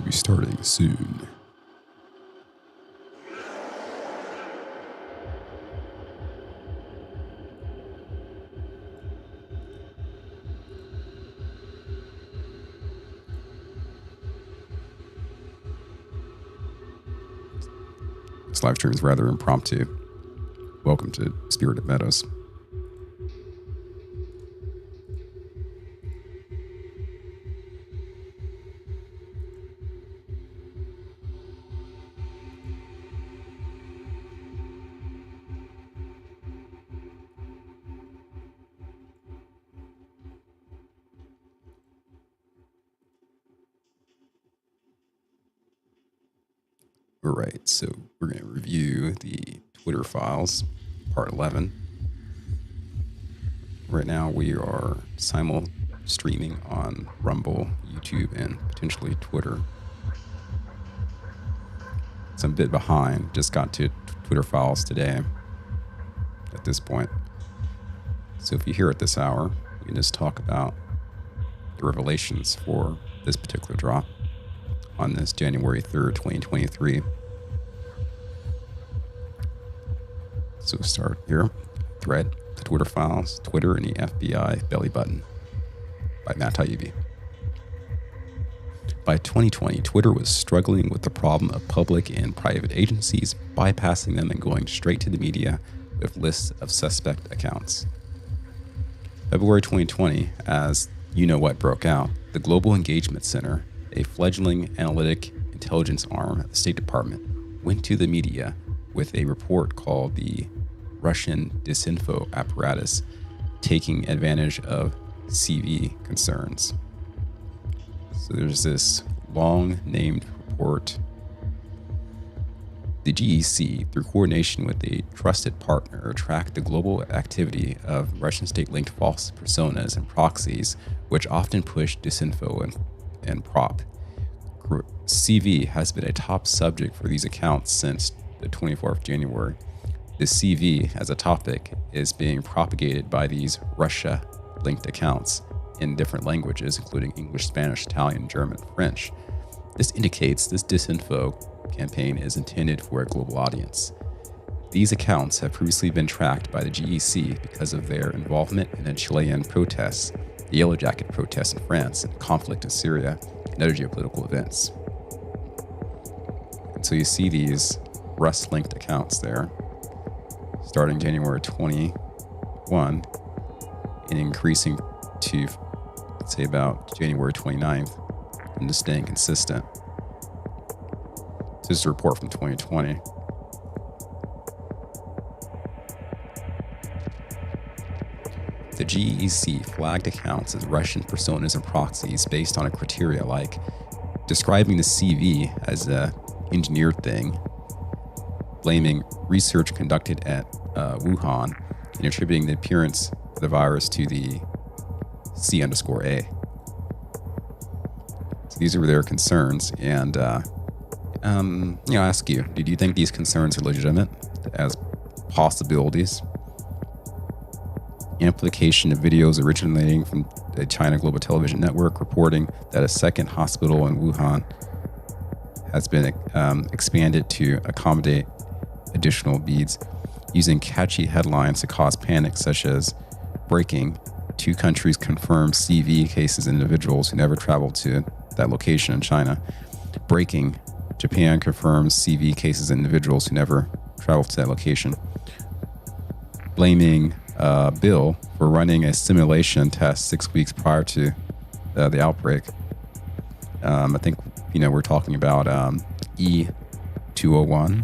Restarting soon. This live stream is rather impromptu. Welcome to Spirited Meadows. All right, so we're going to review the Twitter files, part 11. Right now we are simul streaming on Rumble, YouTube, and potentially Twitter. It's a bit behind, just got to Twitter files today at this point. So if you're here at this hour, we can just talk about the revelations for this particular drop on this January 3rd, 2023. So we'll start here. Thread, the Twitter files, Twitter and the FBI belly button by Matt Taibbi. By 2020, Twitter was struggling with the problem of public and private agencies bypassing them and going straight to the media with lists of suspect accounts. February 2020, as You Know What broke out, the Global Engagement Center, a fledgling analytic intelligence arm of the State Department, went to the media with a report called the Russian Disinfo Apparatus, taking advantage of CV concerns. So there's this long-named report. The GEC, through coordination with a trusted partner, tracked the global activity of Russian state-linked false personas and proxies, which often push disinfo and prop. CV has been a top subject for these accounts since the 24th of January. The CV as a topic is being propagated by these Russia-linked accounts in different languages, including English, Spanish, Italian, German, French. This indicates this disinfo campaign is intended for a global audience. These accounts have previously been tracked by the GEC because of their involvement in the Chilean protests, the Yellow Jacket protests in France, and conflict in Syria, and other geopolitical events. And so you see these Russ-linked accounts there, starting January 21 and increasing to, let's say, about January 29th, and just staying consistent. This is a report from 2020. The GEC flagged accounts as Russian personas and proxies based on a criteria like describing the CV as a engineered thing, blaming research conducted at Wuhan, and attributing the appearance of the virus to the C_A. So these are their concerns, and I ask you, do you think these concerns are legitimate as possibilities? Amplification of videos originating from the China Global Television Network reporting that a second hospital in Wuhan has been expanded to accommodate additional beads, using catchy headlines to cause panic, such as breaking, 2 countries confirm CV cases in individuals who never traveled to that location in China. Breaking, Japan confirms CV cases in individuals who never traveled to that location. Blaming Bill for running a simulation test 6 weeks prior to the outbreak. I think, we're talking about E201,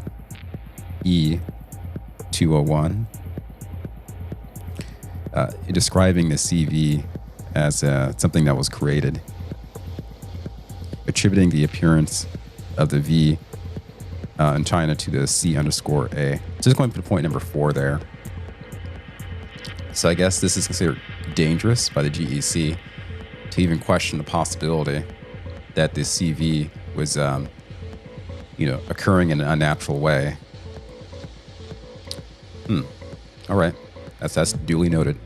describing the CV as something that was created, attributing the appearance of the V in China to the C_A. Just going to point number 4 there. So I guess this is considered dangerous by the GEC to even question the possibility that this CV was, occurring in an unnatural way. All right, that's duly noted.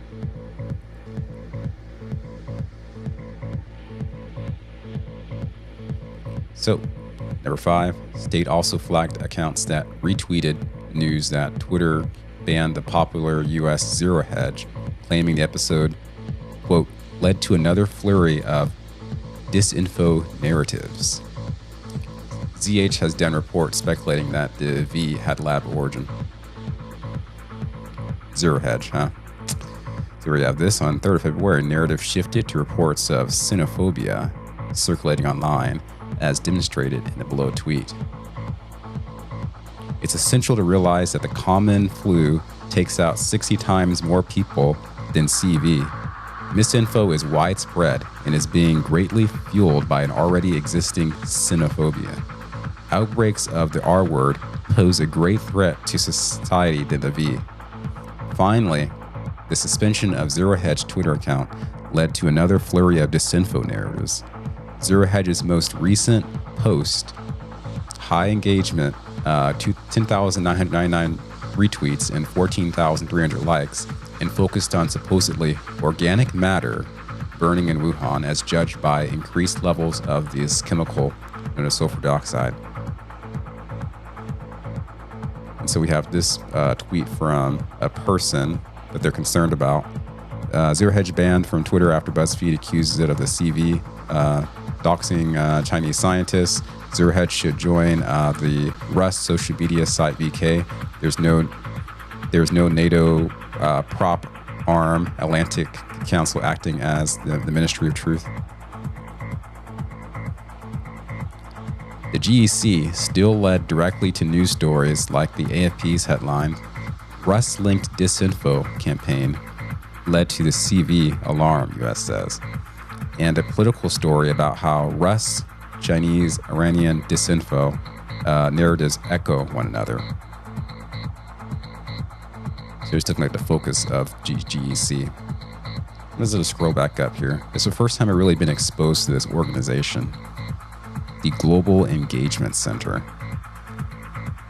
So, number 5, state also flagged accounts that retweeted news that Twitter banned the popular U.S. Zero Hedge, claiming the episode, quote, led to another flurry of disinfo narratives. ZH has done reports speculating that the V had lab origin. Zero Hedge, huh? So we have this on 3rd of February. Narrative shifted to reports of xenophobia circulating online, as demonstrated in the below tweet. It's essential to realize that the common flu takes out 60 times more people than CV. Misinfo is widespread and is being greatly fueled by an already existing xenophobia. Outbreaks of the R word pose a great threat to society than the V. Finally, the suspension of Zero Hedge Twitter account led to another flurry of disinfo narratives. Zero Hedge's most recent post, high engagement, 10,999 retweets and 14,300 likes, and focused on supposedly organic matter burning in Wuhan as judged by increased levels of this chemical known as sulfur dioxide. And so we have this tweet from a person that they're concerned about. Zero Hedge banned from Twitter after BuzzFeed accuses it of the CV doxing Chinese scientists. Zero Hedge should join the Russ social media site VK. There's no NATO prop arm, Atlantic Council acting as the Ministry of Truth. The GEC still led directly to news stories like the AFP's headline, Russ-linked disinfo campaign led to the CV alarm, US says, and a political story about how Russ, Chinese, Iranian disinfo narratives echo one another. So here's definitely the focus of GEC. Let's just scroll back up here. It's the first time I've really been exposed to this organization, the Global Engagement Center,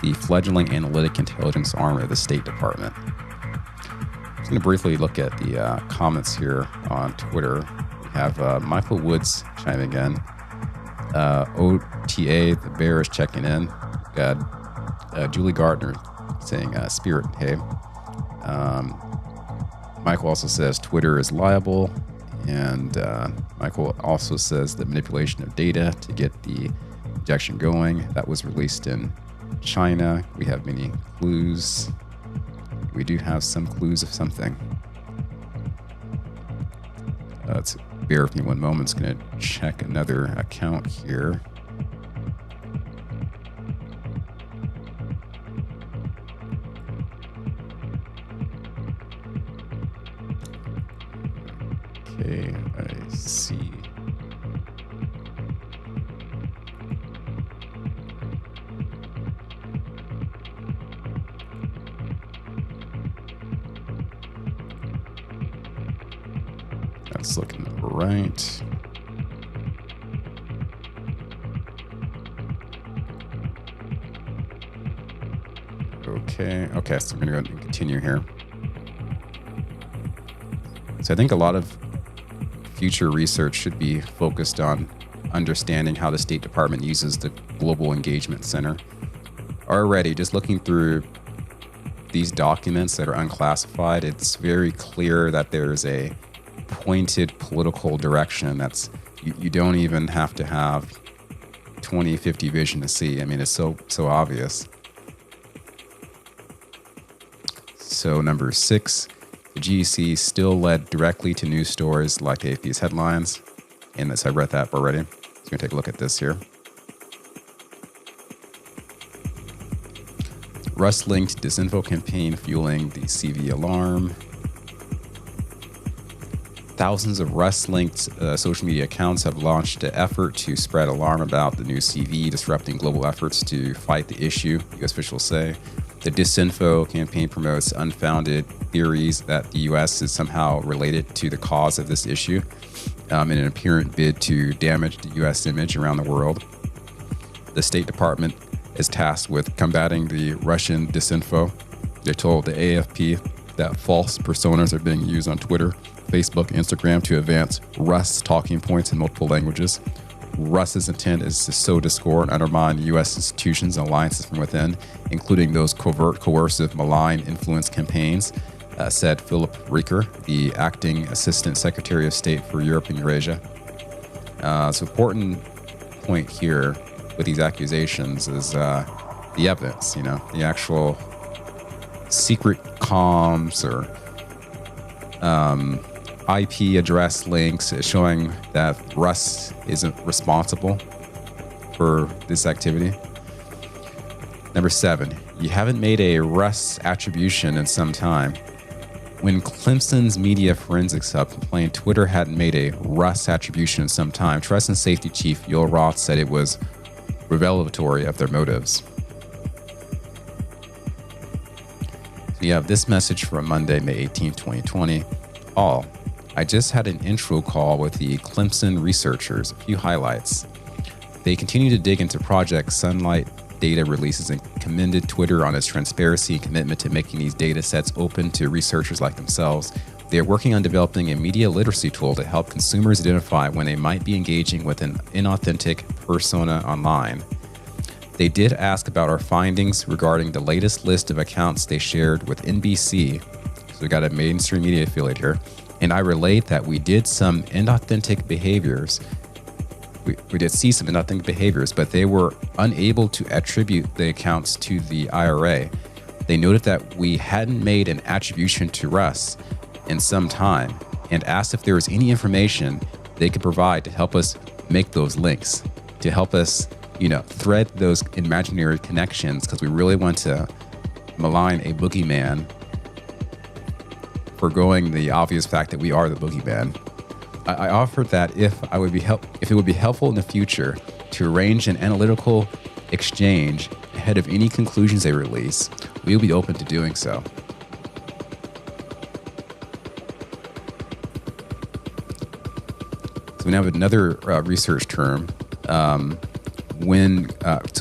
the fledgling analytic intelligence arm of the State Department. I'm going to briefly look at the comments here on Twitter. We have Michael Woods chiming in. OTA, the bear, is checking in. We've got Julie Gardner saying, Spirit, hey. Michael also says Twitter is liable. And Michael also says the manipulation of data to get the injection going. That was released in China. We have many clues. We do have some clues of something. Let's bear with me one moment. I'm going to check another account here. Okay, I see. That's looking right. Okay, so I'm gonna go ahead and continue here. So I think a lot of future research should be focused on understanding how the State Department uses the Global Engagement Center. Already, just looking through these documents that are unclassified, it's very clear that there's a pointed political direction that's you don't even have to have 20/50 vision to see. I mean, it's so obvious. So number 6, the GEC still led directly to news stories like AFP's headlines. And I read that already. So we're going to take a look at this here. Russ-linked disinfo campaign fueling the CV alarm. Thousands of Russ-linked social media accounts have launched an effort to spread alarm about the new CV, disrupting global efforts to fight the issue, U.S. officials say. The disinfo campaign promotes unfounded theories that the U.S. is somehow related to the cause of this issue in an apparent bid to damage the U.S. image around the world. The State Department is tasked with combating the Russian disinfo. They told the AFP that false personas are being used on Twitter, Facebook, Instagram to advance Russ talking points in multiple languages. Russ's intent is to sow discord and undermine U.S. institutions and alliances from within, including those covert, coercive, malign influence campaigns, said Philip Rieker, the acting Assistant Secretary of State for Europe and Eurasia. So important point here with these accusations is the evidence, the actual secret comms or IP address links showing that Russ isn't responsible for this activity. Number 7, you haven't made a Russ attribution in some time. When Clemson's Media Forensics Hub complained Twitter hadn't made a Russ attribution in some time, Trust and Safety Chief Yoel Roth said it was revelatory of their motives. So you have this message from Monday, May 18, 2020. All. I just had an intro call with the Clemson researchers. A few highlights. They continue to dig into Project Sunlight data releases and commended Twitter on its transparency and commitment to making these data sets open to researchers like themselves. They are working on developing a media literacy tool to help consumers identify when they might be engaging with an inauthentic persona online. They did ask about our findings regarding the latest list of accounts they shared with NBC. So we got a mainstream media affiliate here. And I relate that we did some inauthentic behaviors. We did see some inauthentic behaviors, but they were unable to attribute the accounts to the IRA. They noted that we hadn't made an attribution to Russ in some time and asked if there was any information they could provide to help us make those links, to help us, thread those imaginary connections, because we really want to malign a boogeyman, forgoing the obvious fact that we are the boogeyman. I offered that if it would be helpful in the future to arrange an analytical exchange ahead of any conclusions they release, we will be open to doing so. So we now have another research term. So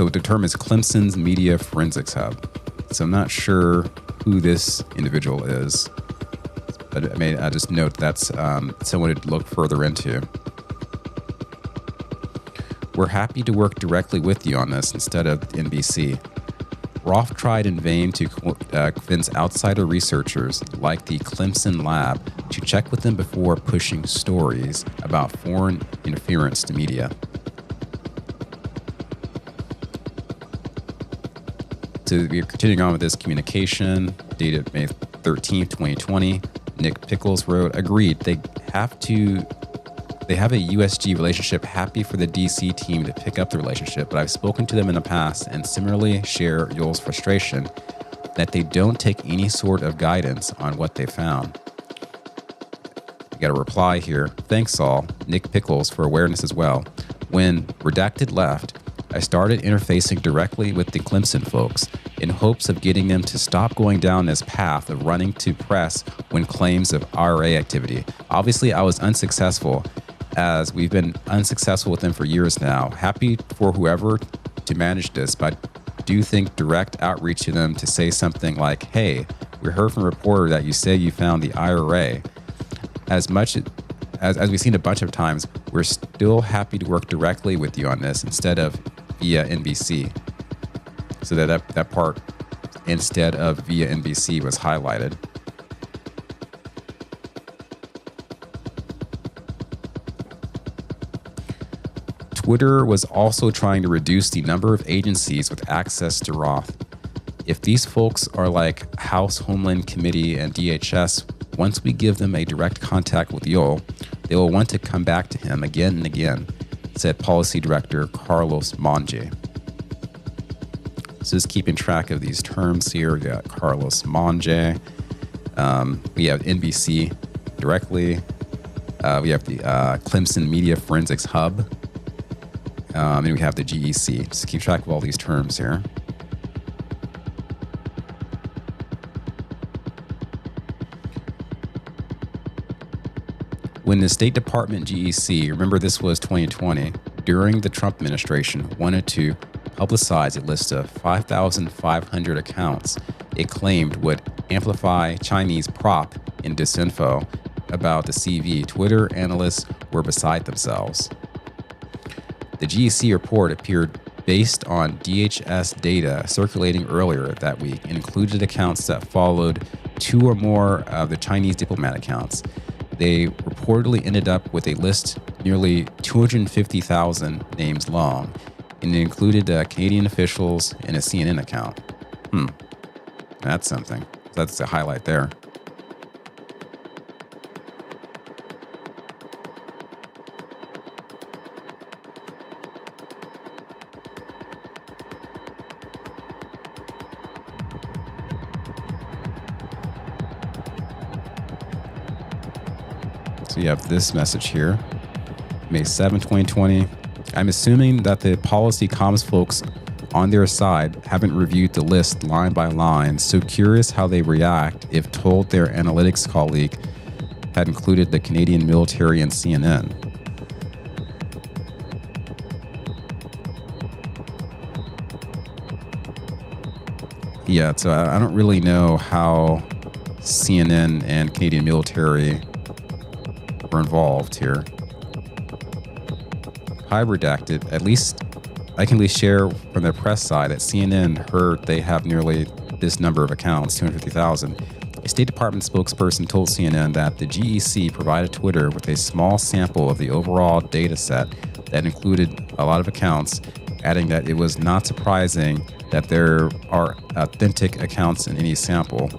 the term is Clemson's Media Forensics Hub. So I'm not sure who this individual is. But I just note that's someone to look further into. We're happy to work directly with you on this instead of NBC. Roth tried in vain to convince outsider researchers like the Clemson Lab to check with them before pushing stories about foreign interference to media. So we're continuing on with this communication, dated May 13, 2020. Nick Pickles wrote, agreed, they have a USG relationship, happy for the DC team to pick up the relationship, but I've spoken to them in the past and similarly share Yoel's frustration that they don't take any sort of guidance on what they found. We got a reply here. Thanks all, Nick Pickles, for awareness as well. When Redacted left, I started interfacing directly with the Clemson folks in hopes of getting them to stop going down this path of running to press when claims of IRA activity. Obviously, I was unsuccessful, as we've been unsuccessful with them for years now. Happy for whoever to manage this, but I do think direct outreach to them to say something like, hey, we heard from a reporter that you say you found the IRA. As we've seen a bunch of times, we're still happy to work directly with you on this instead of via NBC. So that part, instead of via NBC, was highlighted. Twitter was also trying to reduce the number of agencies with access to Roth. If these folks are like House Homeland Committee and DHS, once we give them a direct contact with Yoel, they will want to come back to him again and again, said Policy Director Carlos Monge. So just keeping track of these terms here, we got Carlos Monge. We have NBC directly. We have the Clemson Media Forensics Hub. And we have the GEC. Just keep track of all these terms here. When the State Department GEC, remember this was 2020, during the Trump administration, wanted to publicize a list of 5,500 accounts it claimed would amplify Chinese prop in disinfo about the CV, Twitter analysts were beside themselves. The GEC report appeared based on DHS data circulating earlier that week and included accounts that followed 2 or more of the Chinese diplomat accounts. They reportedly ended up with a list nearly 250,000 names long, and it included Canadian officials and a CNN account. That's something. That's a highlight there. So you have this message here, May 7, 2020. I'm assuming that the policy comms folks on their side haven't reviewed the list line by line, so curious how they react if told their analytics colleague had included the Canadian military and CNN. Yeah, so I don't really know how CNN and Canadian military were involved here. High redacted, at least I can at least share from their press side that CNN heard they have nearly this number of accounts, 250,000. A State Department spokesperson told CNN that the GEC provided Twitter with a small sample of the overall data set that included a lot of accounts, adding that it was not surprising that there are authentic accounts in any sample.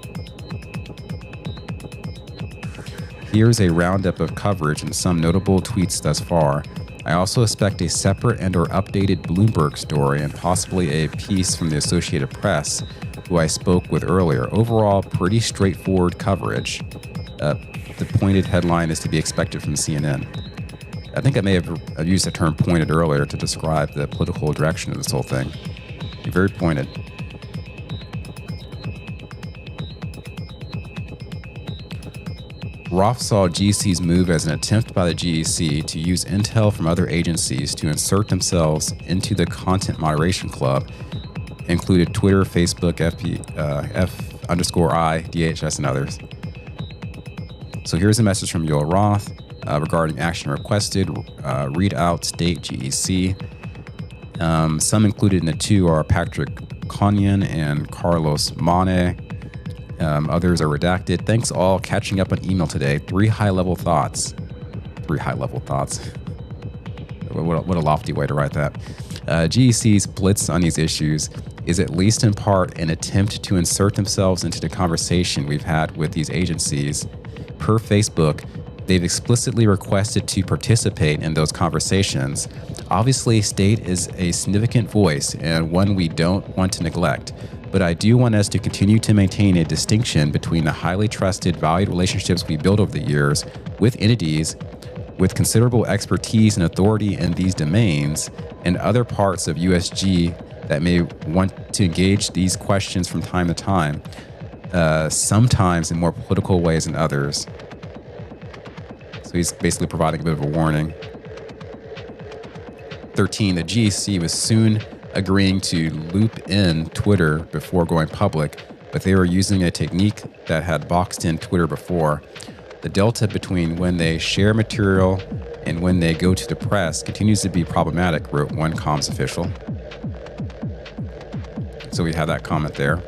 Here's a roundup of coverage and some notable tweets thus far. I also expect a separate and or updated Bloomberg story and possibly a piece from the Associated Press, who I spoke with earlier. Overall, pretty straightforward coverage. The pointed headline is to be expected from CNN. I think I may have used the term pointed earlier to describe the political direction of this whole thing. Very pointed. Roth saw GEC's move as an attempt by the GEC to use intel from other agencies to insert themselves into the content moderation club, included Twitter, Facebook, F_I, DHS, and others. So here's a message from Yoel Roth regarding action requested, read out state GEC. Some included in the 2 are Patrick Conyan and Carlos Mane. Others are redacted. Thanks all. Catching up on email today. 3 high-level thoughts. 3 high-level thoughts. What a lofty way to write that. GEC's blitz on these issues is at least in part an attempt to insert themselves into the conversation we've had with these agencies. Per Facebook, they've explicitly requested to participate in those conversations. Obviously, state is a significant voice and one we don't want to neglect. But I do want us to continue to maintain a distinction between the highly trusted, valued relationships we built over the years with entities with considerable expertise and authority in these domains and other parts of USG that may want to engage these questions from time to time, sometimes in more political ways than others. So he's basically providing a bit of a warning. 13, the GEC was soon agreeing to loop in Twitter before going public, but they were using a technique that had boxed in Twitter before. The delta between when they share material and when they go to the press continues to be problematic, wrote one comms official. So we have that comment there.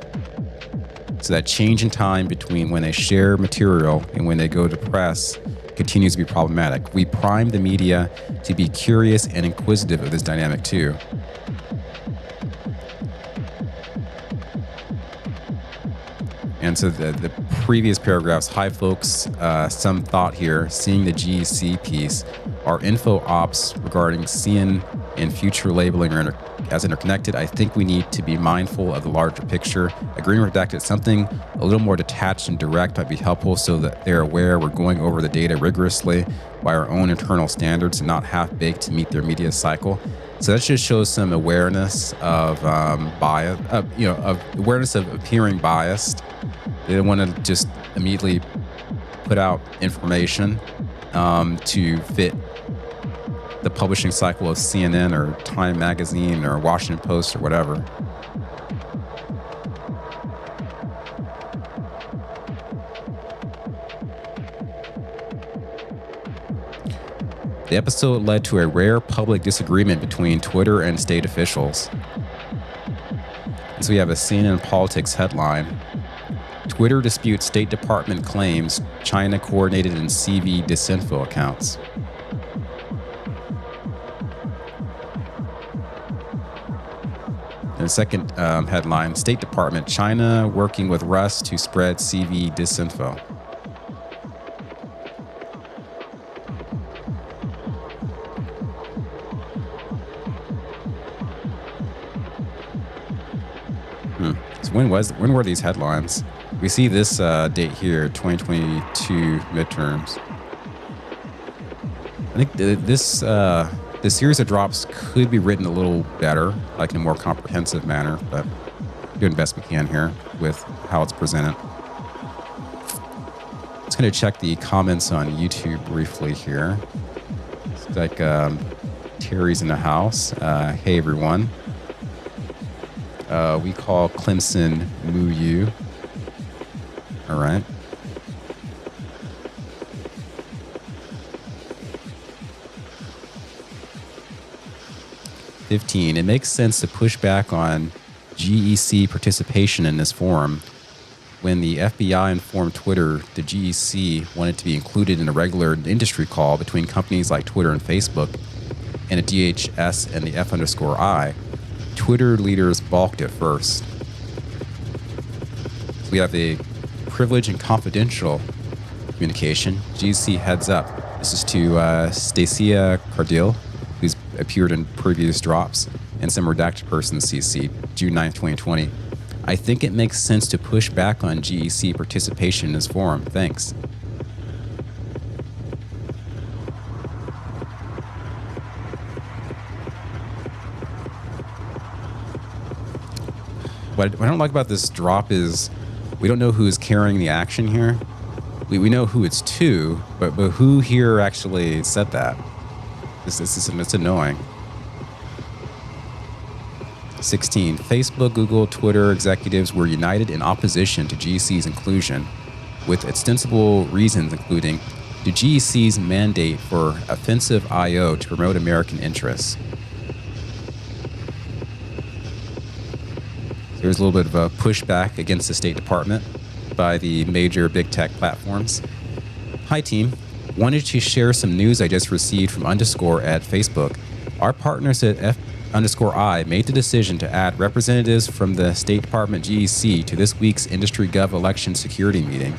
So that change in time between when they share material and when they go to press continues to be problematic. We prime the media to be curious and inquisitive of this dynamic too. And so the previous paragraphs, hi folks, some thought here, seeing the GEC piece, our info ops regarding CN and future labeling are as interconnected. I think we need to be mindful of the larger picture. Agreeing redacted, something a little more detached and direct might be helpful so that they're aware we're going over the data rigorously by our own internal standards and not half-baked to meet their media cycle. So that just shows some awareness of bias, of awareness of appearing biased. They don't want to just immediately put out information to fit the publishing cycle of CNN or Time Magazine or Washington Post or whatever. The episode led to a rare public disagreement between Twitter and state officials. And so we have a CNN Politics headline. Twitter disputes State Department claims China coordinated in CV disinfo accounts. And the second headline, State Department, China working with Russ to spread CV disinfo. So when were these headlines? We see this date here, 2022 midterms. I think this series of drops could be written a little better, like in a more comprehensive manner, but doing the best we can here with how it's presented. Just going to check the comments on YouTube briefly here. It's like Terry's in the house. Hey, everyone. We call Clemson Muyu. All right. It makes sense to push back on GEC participation in this forum. When the FBI informed Twitter the GEC wanted to be included in a regular industry call between companies like Twitter and Facebook and a DHS and the F_I, Twitter leaders balked at first. So we have a privileged and confidential communication. GEC heads up. This is to Stacia Cardille, who's appeared in previous drops, and some redacted persons CC, June 9th, 2020. I think it makes sense to push back on GEC participation in this forum. Thanks. What I don't like about this drop is we don't know who's carrying the action here. We know who it's to, but who here actually said that? It's annoying. 16. Facebook, Google, Twitter executives were united in opposition to GEC's inclusion, with ostensible reasons including the GEC's mandate for offensive I/O to promote American interests. So there's a little bit of a pushback against the State Department by the major big tech platforms. Hi, team. Wanted to share some news I just received from Underscore at Facebook. Our partners at F_I made the decision to add representatives from the State Department GEC to this week's Industry Gov election security meeting.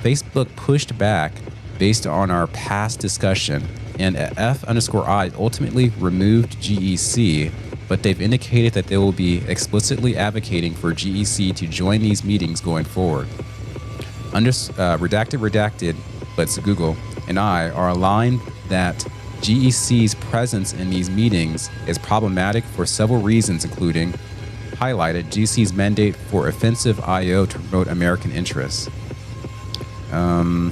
Facebook pushed back based on our past discussion, and F_I ultimately removed GEC, but they've indicated that they will be explicitly advocating for GEC to join these meetings going forward. Redacted, but it's Google and I are aligned that GEC's presence in these meetings is problematic for several reasons, including highlighted GEC's mandate for offensive I/O to promote American interests. I'm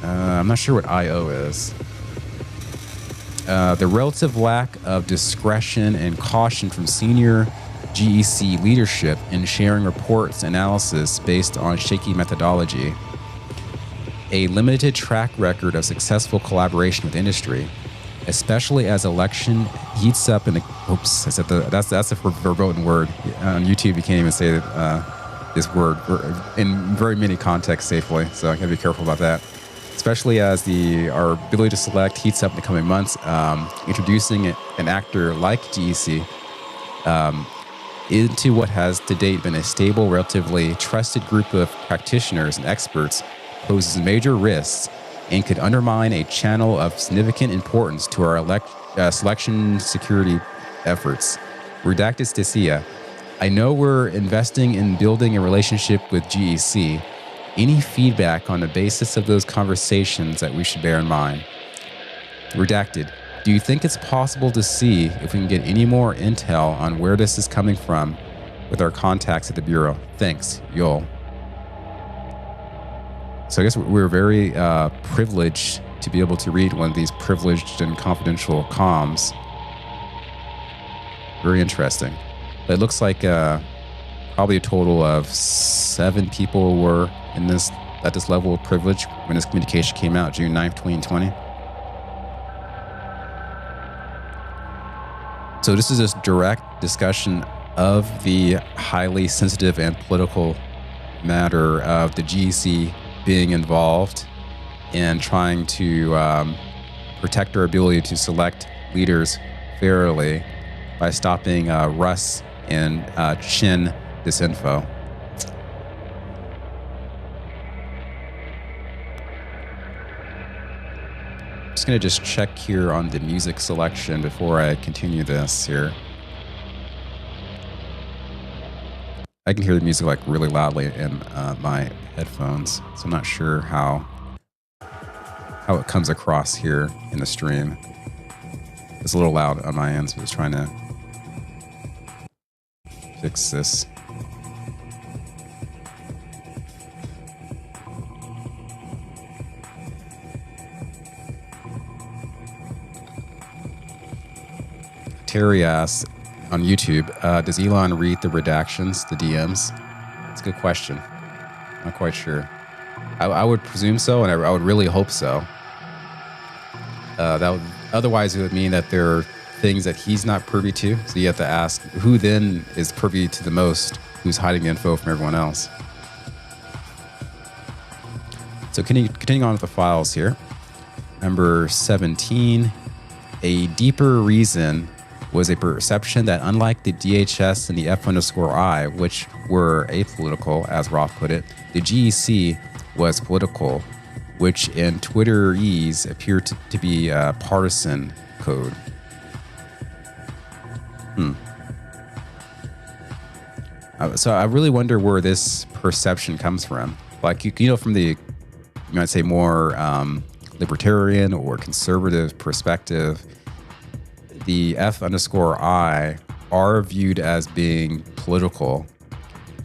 not sure what I/O is. The relative lack of discretion and caution from senior GEC leadership in sharing reports analysis based on shaky methodology. A limited track record of successful collaboration with industry, especially as election heats up in the. Oops, I said that's a verboten word on YouTube. You can't even say this word in very many contexts safely, so I gotta be careful about that. Especially as our ability to select heats up in the coming months, introducing an actor like GEC into what has to date been a stable, relatively trusted group of practitioners and experts poses major risks and could undermine a channel of significant importance to our selection security efforts. Redacted Stacia. I know we're investing in building a relationship with GEC. Any feedback on the basis of those conversations that we should bear in mind? Redacted. Do you think it's possible to see if we can get any more intel on where this is coming from with our contacts at the Bureau? Thanks, Yol. So I guess we're very privileged to be able to read one of these privileged and confidential comms. Very interesting. But it looks like probably a total of 7 people were at this level of privilege when this communication came out, June 9th, 2020. So this is a direct discussion of the highly sensitive and political matter of the GEC being involved in trying to protect our ability to select leaders fairly by stopping Russ and Chin disinfo. I'm just going to just check here on the music selection before I continue this here. I can hear the music like really loudly in my headphones, so I'm not sure how it comes across here in the stream. It's a little loud on my end, so I'm just trying to fix this. Terry asks on YouTube, does Elon read the redactions, the DMs? That's a good question. Not quite sure. I would presume so, and I would really hope so. Otherwise, it would mean that there are things that he's not privy to. So you have to ask, who then is privy to the most? Who's hiding the info from everyone else? So continuing on with the files here. Number 17, a deeper reason was a perception that unlike the DHS and the F_I, which were apolitical, as Roth put it, the GEC was political, which in Twitterese appeared to be a partisan code. So I really wonder where this perception comes from. Like, you know, from the, you might say, more libertarian or conservative perspective, the F_I are viewed as being political.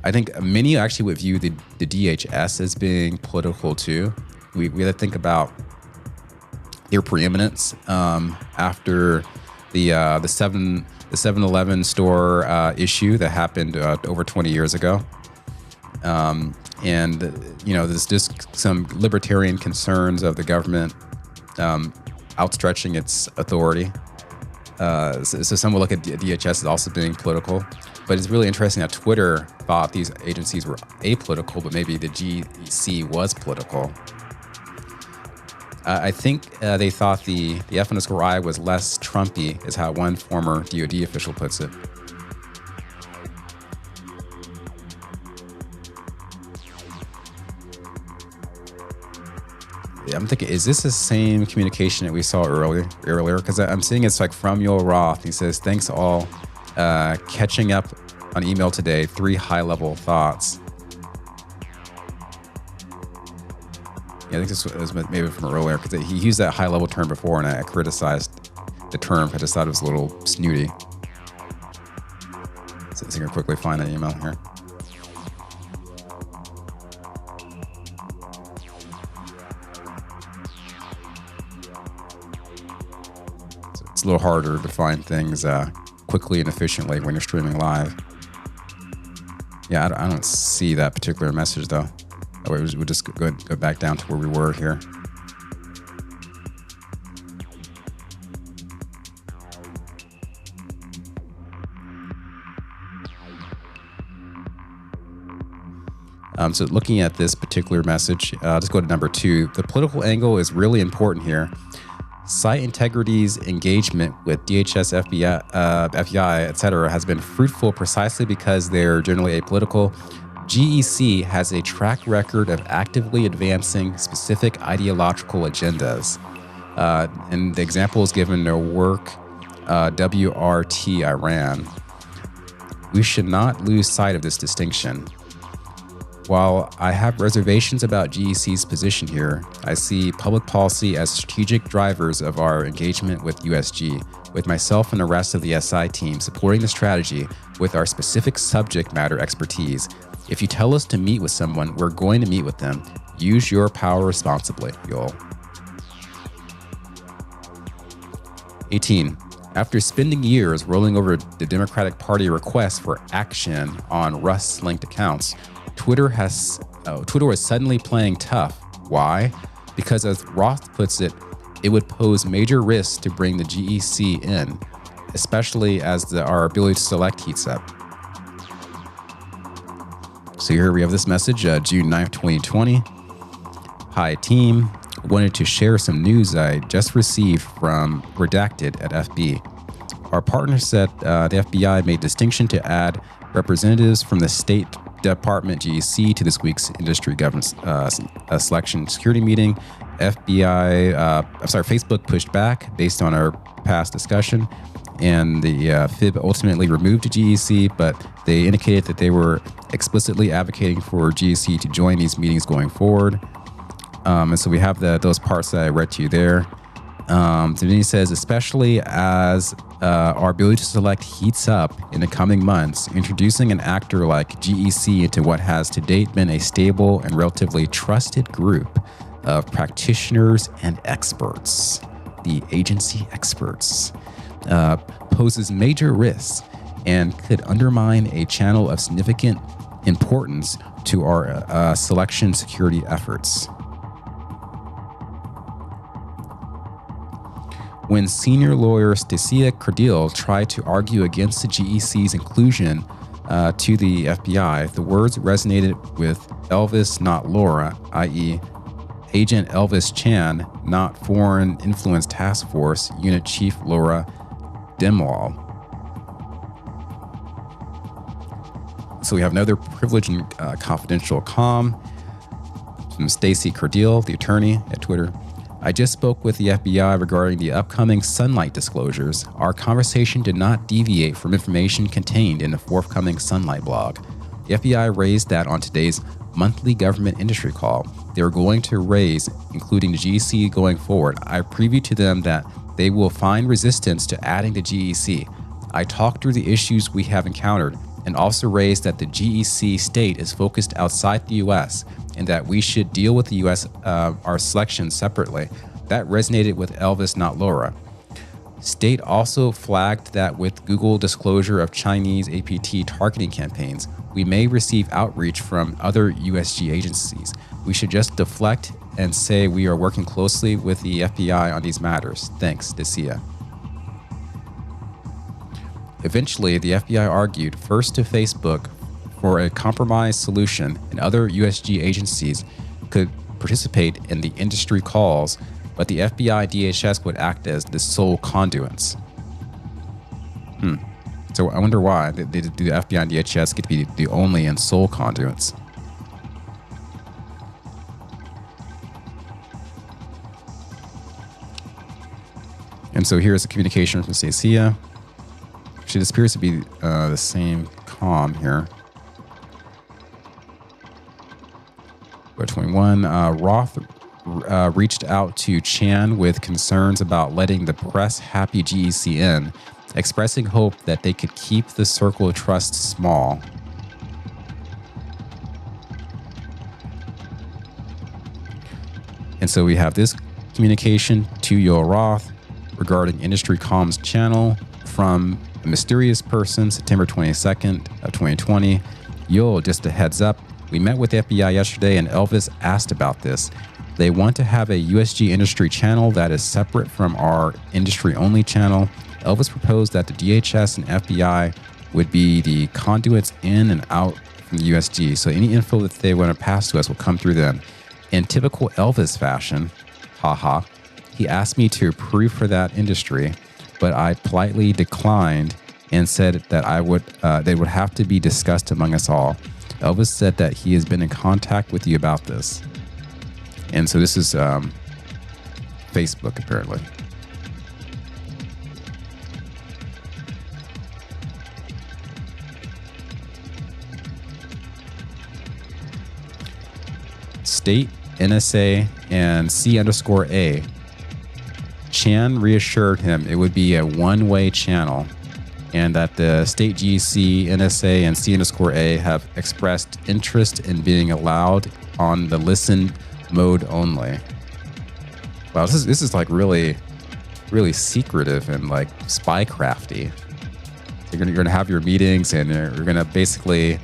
I think many actually would view the DHS as being political too. We have to think about their preeminence after the 7-Eleven store issue that happened over 20 years ago. And you know, there's just some libertarian concerns of the government outstretching its authority. So some will look at DHS as also being political, but it's really interesting that Twitter thought these agencies were apolitical, but maybe the GEC was political. I think they thought the F_I was less Trumpy, is how one former DoD official puts it. I'm thinking, is this the same communication that we saw earlier? Because I'm seeing it's like from Yoel Roth. He says, thanks all. Catching up on email today, 3 high-level thoughts. Yeah, I think this was maybe from earlier, because he used that high-level term before, and I criticized the term. I just thought it was a little snooty. So I'm going to quickly find that email here. It's a little harder to find things quickly and efficiently when you're streaming live. Yeah, I don't see that particular message though. We'll just go back down to where we were here. So looking at this particular message, let's go to number 2. The political angle is really important here. Site Integrity's engagement with DHS, FBI, etc. has been fruitful precisely because they're generally apolitical. GEC has a track record of actively advancing specific ideological agendas. And the example is given in their work, WRT Iran. We should not lose sight of this distinction. While I have reservations about GEC's position here, I see public policy as strategic drivers of our engagement with USG, with myself and the rest of the SI team supporting the strategy with our specific subject matter expertise. If you tell us to meet with someone, we're going to meet with them. Use your power responsibly, Yoel. 18. After spending years rolling over the Democratic Party requests for action on Russ-linked accounts, Twitter was suddenly playing tough. Why? Because as Roth puts it, it would pose major risks to bring the GEC in. especially as our ability to select heats up. So here we have this message, June 9th, 2020. Hi, team. Wanted to share some news I just received from Redacted at FB. Our partner said the FBI made distinction to add representatives from the State Department GEC to this week's industry governance selection security meeting. Facebook pushed back based on our past discussion, and the FIB ultimately removed the GEC, but they indicated that they were explicitly advocating for GEC to join these meetings going forward. And so we have those parts that I read to you there. Then he says, especially as our ability to select heats up in the coming months, introducing an actor like GEC into what has to date been a stable and relatively trusted group of practitioners and experts, the agency experts, poses major risks and could undermine a channel of significant importance to our selection security efforts. When senior lawyer Stacia Cardile tried to argue against the GEC's inclusion to the FBI, the words resonated with Elvis, not Laura, i.e., Agent Elvis Chan, not Foreign Influence Task Force Unit Chief Laura Demwall. So we have another privileged and confidential comm from Stacy Cardile, the attorney at Twitter. I just spoke with the FBI regarding the upcoming Sunlight disclosures. Our conversation did not deviate from information contained in the forthcoming Sunlight blog. The FBI raised that on today's monthly government industry call. They were going to raise, including the GEC going forward. I previewed to them that they will find resistance to adding the GEC. I talked through the issues we have encountered and also raised that the GEC state is focused outside the U.S. and that we should deal with the U.S. Our selection separately. That resonated with Elvis, not Laura. State also flagged that with Google disclosure of Chinese APT targeting campaigns, we may receive outreach from other USG agencies. We should just deflect and say we are working closely with the FBI on these matters. Thanks, Dacia. Eventually, the FBI argued first to Facebook for a compromise solution, and other USG agencies could participate in the industry calls, but the FBI DHS would act as the sole conduits. So I wonder why do the FBI and DHS get to be the only and sole conduits? And so here's the communication from Stacia. This appears to be the same comm here. 21. Roth reached out to Chan with concerns about letting the press-happy GEC in, expressing hope that they could keep the circle of trust small. And so we have this communication to Yoel Roth regarding industry comms channel from a mysterious person, September 22nd of 2020. Yoel, just a heads up, we met with the FBI yesterday and Elvis asked about this. They want to have a USG industry channel that is separate from our industry-only channel. Elvis proposed that the DHS and FBI would be the conduits in and out from the USG, so any info that they want to pass to us will come through them. In typical Elvis fashion, haha, he asked me to approve for that industry, but I politely declined and said that they would have to be discussed among us all. Elvis said that he has been in contact with you about this. And so this is Facebook, apparently. State, NSA, and C_A. Chan reassured him it would be a one-way channel and that the state GEC, NSA, and C_A have expressed interest in being allowed on the listen mode only. Wow, this is like really, really secretive and like spycrafty. You're gonna have your meetings and you're gonna basically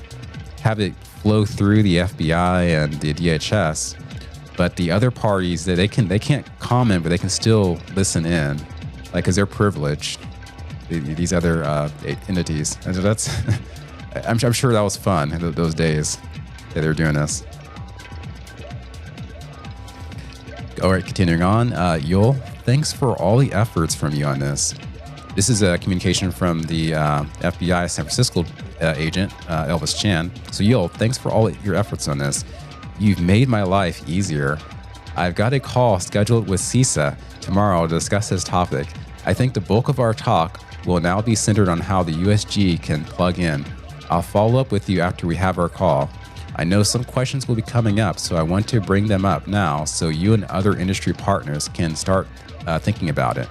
have it flow through the FBI and the DHS, but the other parties they can't comment, but they can still listen in, like because they're privileged. these other entities. And so that's, I'm sure that was fun, those days that they were doing this. All right, continuing on. Yul, thanks for all the efforts from you on this. This is a communication from the FBI San Francisco agent, Elvis Chan. So Yul, thanks for all your efforts on this. You've made my life easier. I've got a call scheduled with CISA tomorrow to discuss this topic. I think the bulk of our talk will now be centered on how the USG can plug in. I'll follow up with you after we have our call. I know some questions will be coming up, so I want to bring them up now so you and other industry partners can start thinking about it.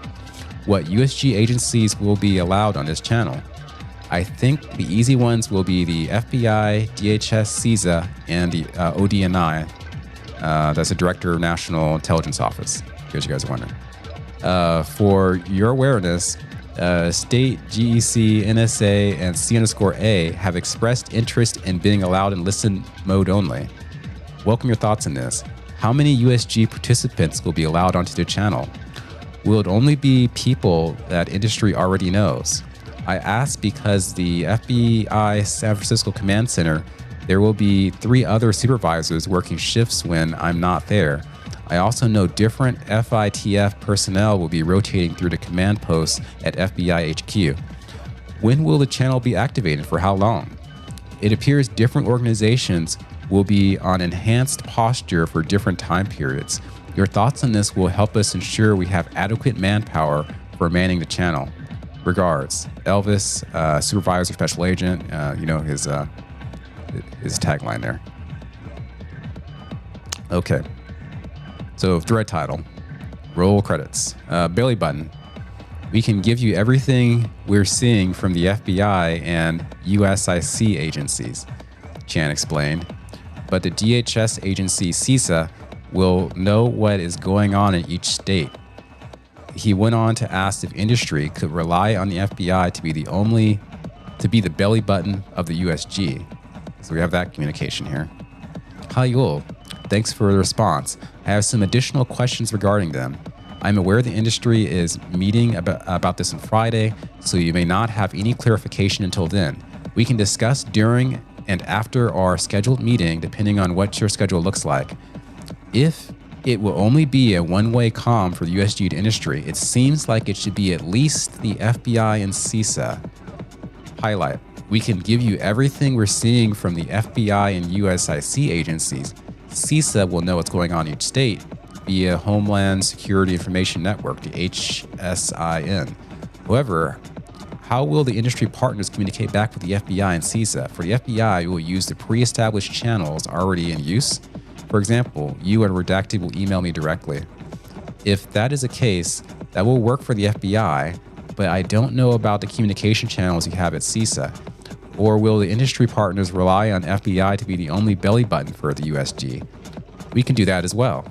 What USG agencies will be allowed on this channel? I think the easy ones will be the FBI, DHS, CISA, and the ODNI. That's the Director of National Intelligence Office, in case you guys are wondering. For your awareness, State, GEC, NSA, and C_A have expressed interest in being allowed in listen mode only. Welcome your thoughts on this. How many USG participants will be allowed onto the channel? Will it only be people that industry already knows? I ask because the FBI San Francisco Command Center, there will be 3 other supervisors working shifts when I'm not there. I also know different FITF personnel will be rotating through the command posts at FBI HQ. When will the channel be activated? For how long? It appears different organizations will be on enhanced posture for different time periods. Your thoughts on this will help us ensure we have adequate manpower for manning the channel. Regards, Elvis, Supervisor Special Agent, his tagline there. Okay. So, thread title, roll credits, belly button. We can give you everything we're seeing from the FBI and USIC agencies, Chan explained. But the DHS agency CISA will know what is going on in each state. He went on to ask if industry could rely on the FBI to be the belly button of the USG. So we have that communication here. Hi, Yul. Thanks for the response. I have some additional questions regarding them. I'm aware the industry is meeting about this on Friday, so you may not have any clarification until then. We can discuss during and after our scheduled meeting, depending on what your schedule looks like. If it will only be a one-way comm for the USG to industry, it seems like it should be at least the FBI and CISA. Highlight. We can give you everything we're seeing from the FBI and USIC agencies. CISA will know what's going on in each state via Homeland Security Information Network, the HSIN. However, how will the industry partners communicate back with the FBI and CISA? For the FBI, we will use the pre-established channels already in use. For example, you and Redacted will email me directly. If that is the case, that will work for the FBI, but I don't know about the communication channels you have at CISA. Or will the industry partners rely on FBI to be the only belly button for the USG? We can do that as well.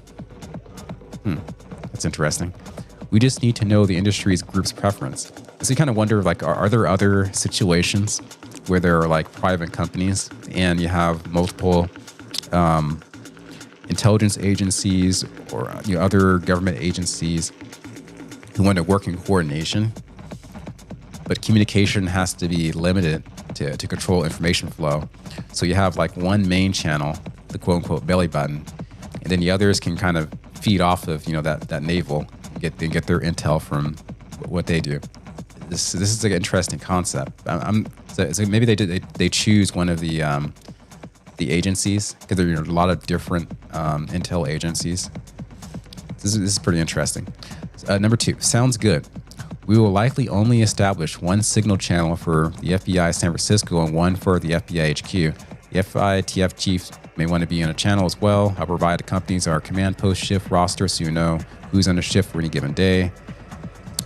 That's interesting. We just need to know the industry's group's preference. So you kind of wonder, like, are there other situations where there are like private companies and you have multiple intelligence agencies or other government agencies who want to work in coordination, but communication has to be limited to control information flow. So you have like one main channel, the quote unquote belly button, and then the others can kind of feed off of that navel, get their intel from what they do. This is like an interesting concept. So maybe they choose one of the agencies, because there are a lot of different intel agencies. This is pretty interesting. Number 2, sounds good. We will likely only establish one signal channel for the FBI San Francisco and one for the FBI HQ. The FITF chief may want to be on a channel as well. I'll provide the companies our command post shift roster so you know who's on a shift for any given day.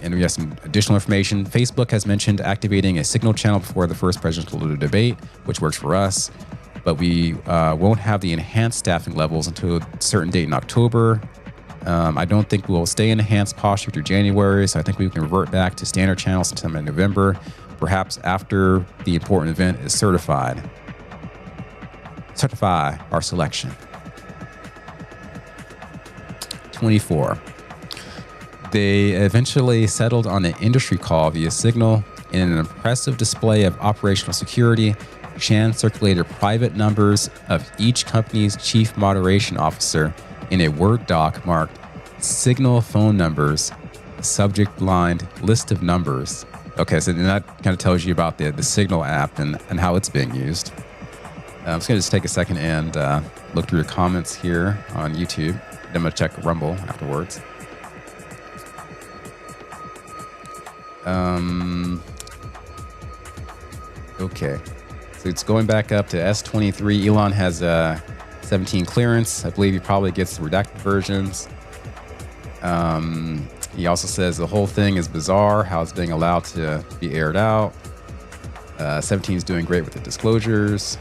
And we have some additional information. Facebook has mentioned activating a signal channel before the first presidential debate, which works for us. But we won't have the enhanced staffing levels until a certain date in October. I don't think we'll stay in enhanced posture through January, so I think we can revert back to standard channels sometime in November, perhaps after the important event is certified. Certify our selection. 24. They eventually settled on an industry call via Signal. In an impressive display of operational security, Chan circulated private numbers of each company's chief moderation officer in a Word doc marked Signal phone numbers, subject line, list of numbers. Okay, so that kind of tells you about the Signal app and how it's being used. I'm just going to take a second and look through your comments here on YouTube. Then I'm going to check Rumble afterwards. Okay, so it's going back up to S23. Elon has 17 clearance. I believe he probably gets the redacted versions. He also says the whole thing is bizarre, how it's being allowed to be aired out. 17 is doing great with the disclosures.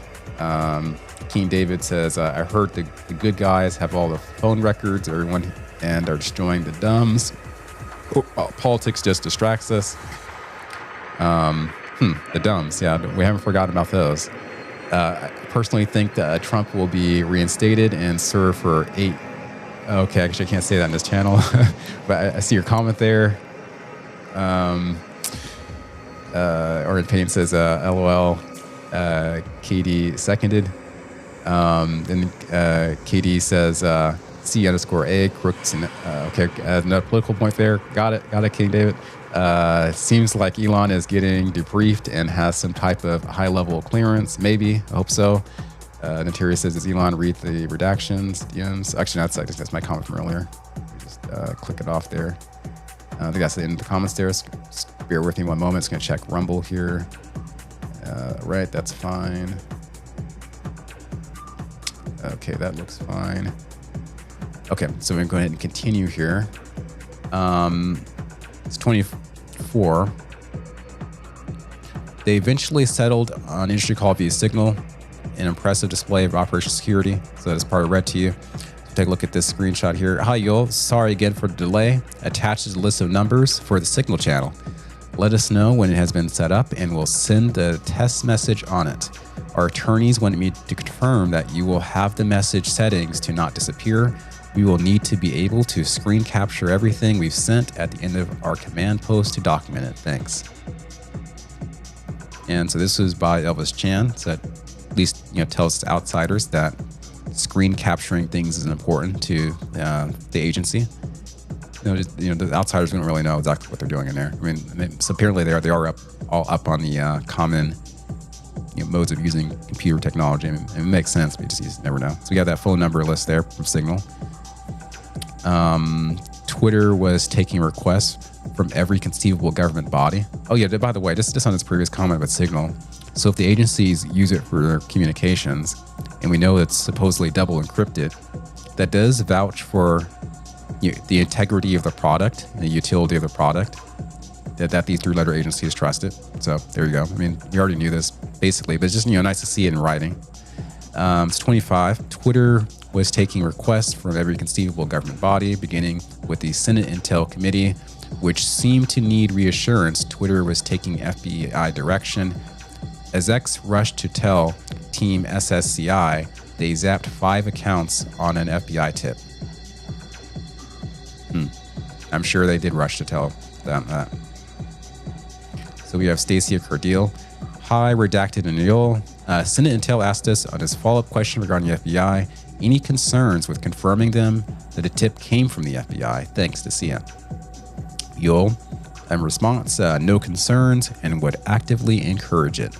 King David says, I heard the good guys have all the phone records, everyone, and are destroying the dumbs. Politics just distracts us. The dumbs, yeah, we haven't forgotten about those. I personally think that Trump will be reinstated and serve for 8. Okay, actually, I can't say that in this channel, but I see your comment there. Orin Payne says, LOL, KD seconded. Then KD says, C_A, crooks. And, okay, another political point there. Got it, King David. Seems like Elon is getting debriefed and has some type of high-level clearance. Maybe, I hope so. Nataria says, does Elon read the redactions, DMs? Actually, that's my comment from earlier. Just click it off there. I think that's the end of the comments there. Just bear with me one moment. It's going to check Rumble here. Right, that's fine. Okay, that looks fine. Okay, so we're going to go ahead and continue here. It's 24. They eventually settled on industry call via Signal, an impressive display of operational security. So that's part of read to you. Take a look at this screenshot here. Hi, Yul. Sorry again for the delay. Attached is a list of numbers for the Signal channel. Let us know when it has been set up and we'll send the test message on it. Our attorneys wanted me to confirm that you will have the message settings to not disappear. We will need to be able to screen capture everything we've sent at the end of our command post to document it. Thanks. And so this was by Elvis Chan. So that at least tells outsiders that screen capturing things is important to the agency. The outsiders don't really know exactly what they're doing in there. I mean, so apparently they are all up on the common modes of using computer technology. I mean, it makes sense, but you just never know. So we got that phone number list there from Signal. Twitter was taking requests from every conceivable government body. Oh yeah, by the way, just on this previous comment about Signal. So if the agencies use it for their communications, and we know it's supposedly double encrypted, that does vouch for the integrity of the product and the utility of the product, that these 3-letter agencies trust it. So there you go. I mean, we already knew this basically, but it's just nice to see it in writing. It's 25. Twitter was taking requests from every conceivable government body, beginning with the Senate Intel Committee, which seemed to need reassurance Twitter was taking FBI direction. As X rushed to tell Team SSCI, they zapped 5 accounts on an FBI tip. I'm sure they did rush to tell them that. So we have Stacia Cordile. Hi, Redacted and Yul. Senate Intel asked us on his follow-up question regarding the FBI, any concerns with confirming them that a tip came from the FBI? Thanks to CN. Yul, in response, no concerns and would actively encourage it.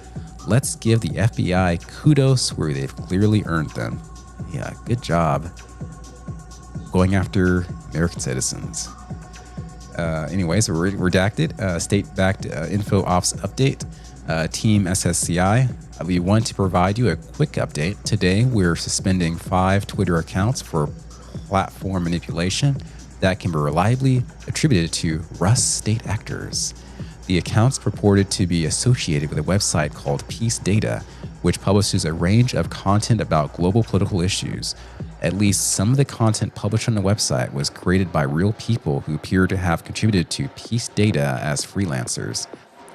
Let's give the FBI kudos where they've clearly earned them. Yeah, good job going after American citizens. Anyways, Redacted, state-backed info ops update. Team SSCI, we want to provide you a quick update. Today, we're suspending 5 Twitter accounts for platform manipulation that can be reliably attributed to Russ state actors. The accounts purported to be associated with a website called Peace Data, which publishes a range of content about global political issues. At least some of the content published on the website was created by real people who appear to have contributed to Peace Data as freelancers.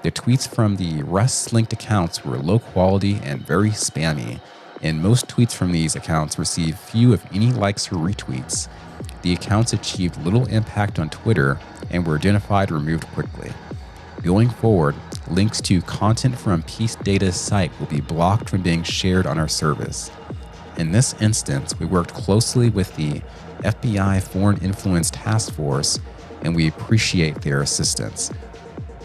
The tweets from the Russ-linked accounts were low quality and very spammy, and most tweets from these accounts received few if any likes or retweets. The accounts achieved little impact on Twitter and were identified and removed quickly. Going forward, links to content from Peace Data's site will be blocked from being shared on our service. In this instance, we worked closely with the FBI Foreign Influence Task Force, and we appreciate their assistance.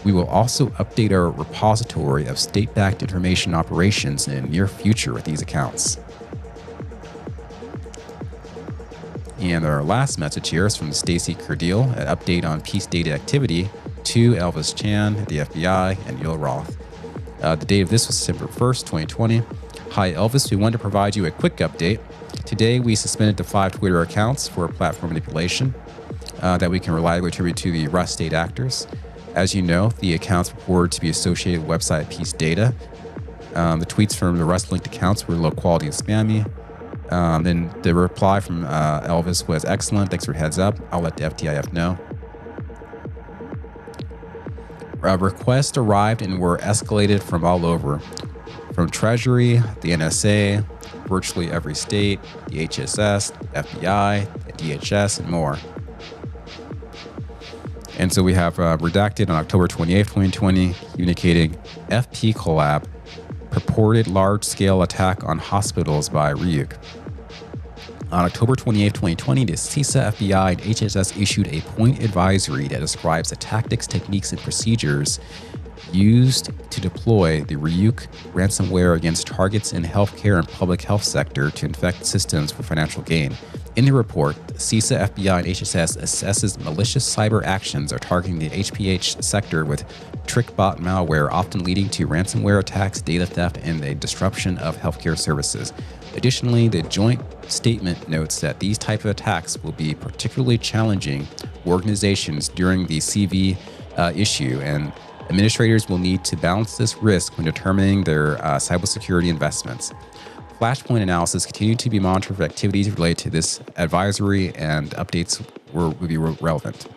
We will also update our repository of state-backed information operations in the near future with these accounts. And our last message here is from Stacy Cardile, an update on Peace Data activity to Elvis Chan at the FBI and Yul Roth. The date of this was December 1st, 2020. Hi, Elvis. We wanted to provide you a quick update. Today, we suspended the 5 Twitter accounts for platform manipulation that we can reliably attribute to the Russ state actors. As you know, the accounts reported to be associated with website Peace Data. The tweets from the Russ-linked accounts were low quality and spammy. Then the reply from Elvis was excellent. Thanks for heads up. I'll let the FTIF know. Requests arrived and were escalated from all over. From Treasury, the NSA, virtually every state, the HSS, FBI, the DHS, and more. And so we have redacted on October 28th, 2020, communicating FP collab, purported large-scale attack on hospitals by Ryuk. On October 28, 2020, the CISA, FBI, and HSS issued a point advisory that describes the tactics, techniques, and procedures used to deploy the Ryuk ransomware against targets in healthcare and public health sector to infect systems for financial gain. In the report, CISA, FBI, and HSS assesses malicious cyber actions are targeting the HPH sector with trickbot malware, often leading to ransomware attacks, data theft, and the disruption of healthcare services. Additionally, the joint statement notes that these type of attacks will be particularly challenging for organizations during the CV issue, and administrators will need to balance this risk when determining their cybersecurity investments. Flashpoint analysis continued to be monitored for activities related to this advisory, and updates would be relevant.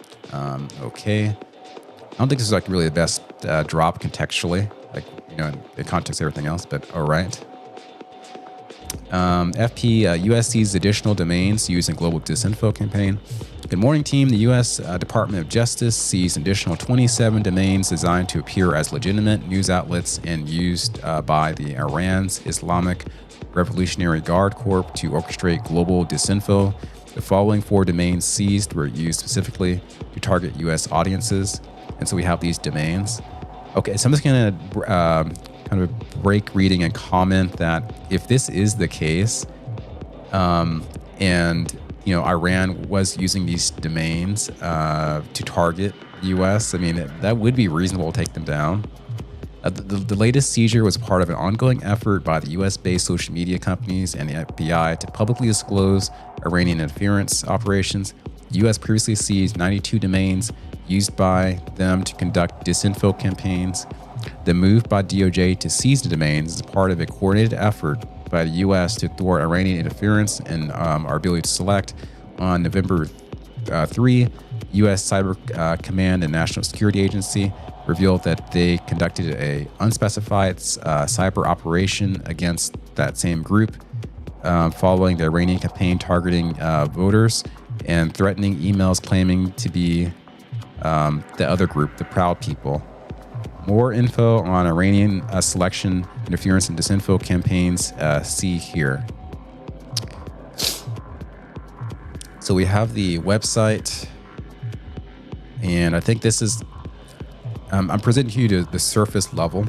Okay. I don't think this is like really the best drop contextually, like, you know, in context of everything else, but all right. FP, US sees additional domains used in global disinfo campaign. Good morning, team. The U.S. Department of Justice sees additional 27 domains designed to appear as legitimate news outlets and used by the Iran's Islamic Revolutionary Guard Corps to orchestrate global disinfo. The following 4 domains seized were used specifically to target U.S. audiences. And so we have these domains. Okay, so I'm just going to kind of break reading and comment that if this is the case, and you know, Iran was using these domains to target the U.S., I mean, that would be reasonable to take them down. The latest seizure was part of an ongoing effort by the U.S.-based social media companies and the FBI to publicly disclose Iranian interference operations. The U.S. previously seized 92 domains used by them to conduct disinfo campaigns. The move by DOJ to seize the domains is part of a coordinated effort by the U.S. to thwart Iranian interference and our ability to select. On November 3, U.S. Cyber Command and National Security Agency revealed that they conducted a unspecified cyber operation against that same group following the Iranian campaign targeting voters and threatening emails claiming to be the other group, the Proud People. More info on Iranian selection, interference, and disinfo campaigns, see here. So we have the website, and I think this is, I'm presenting you to the surface level,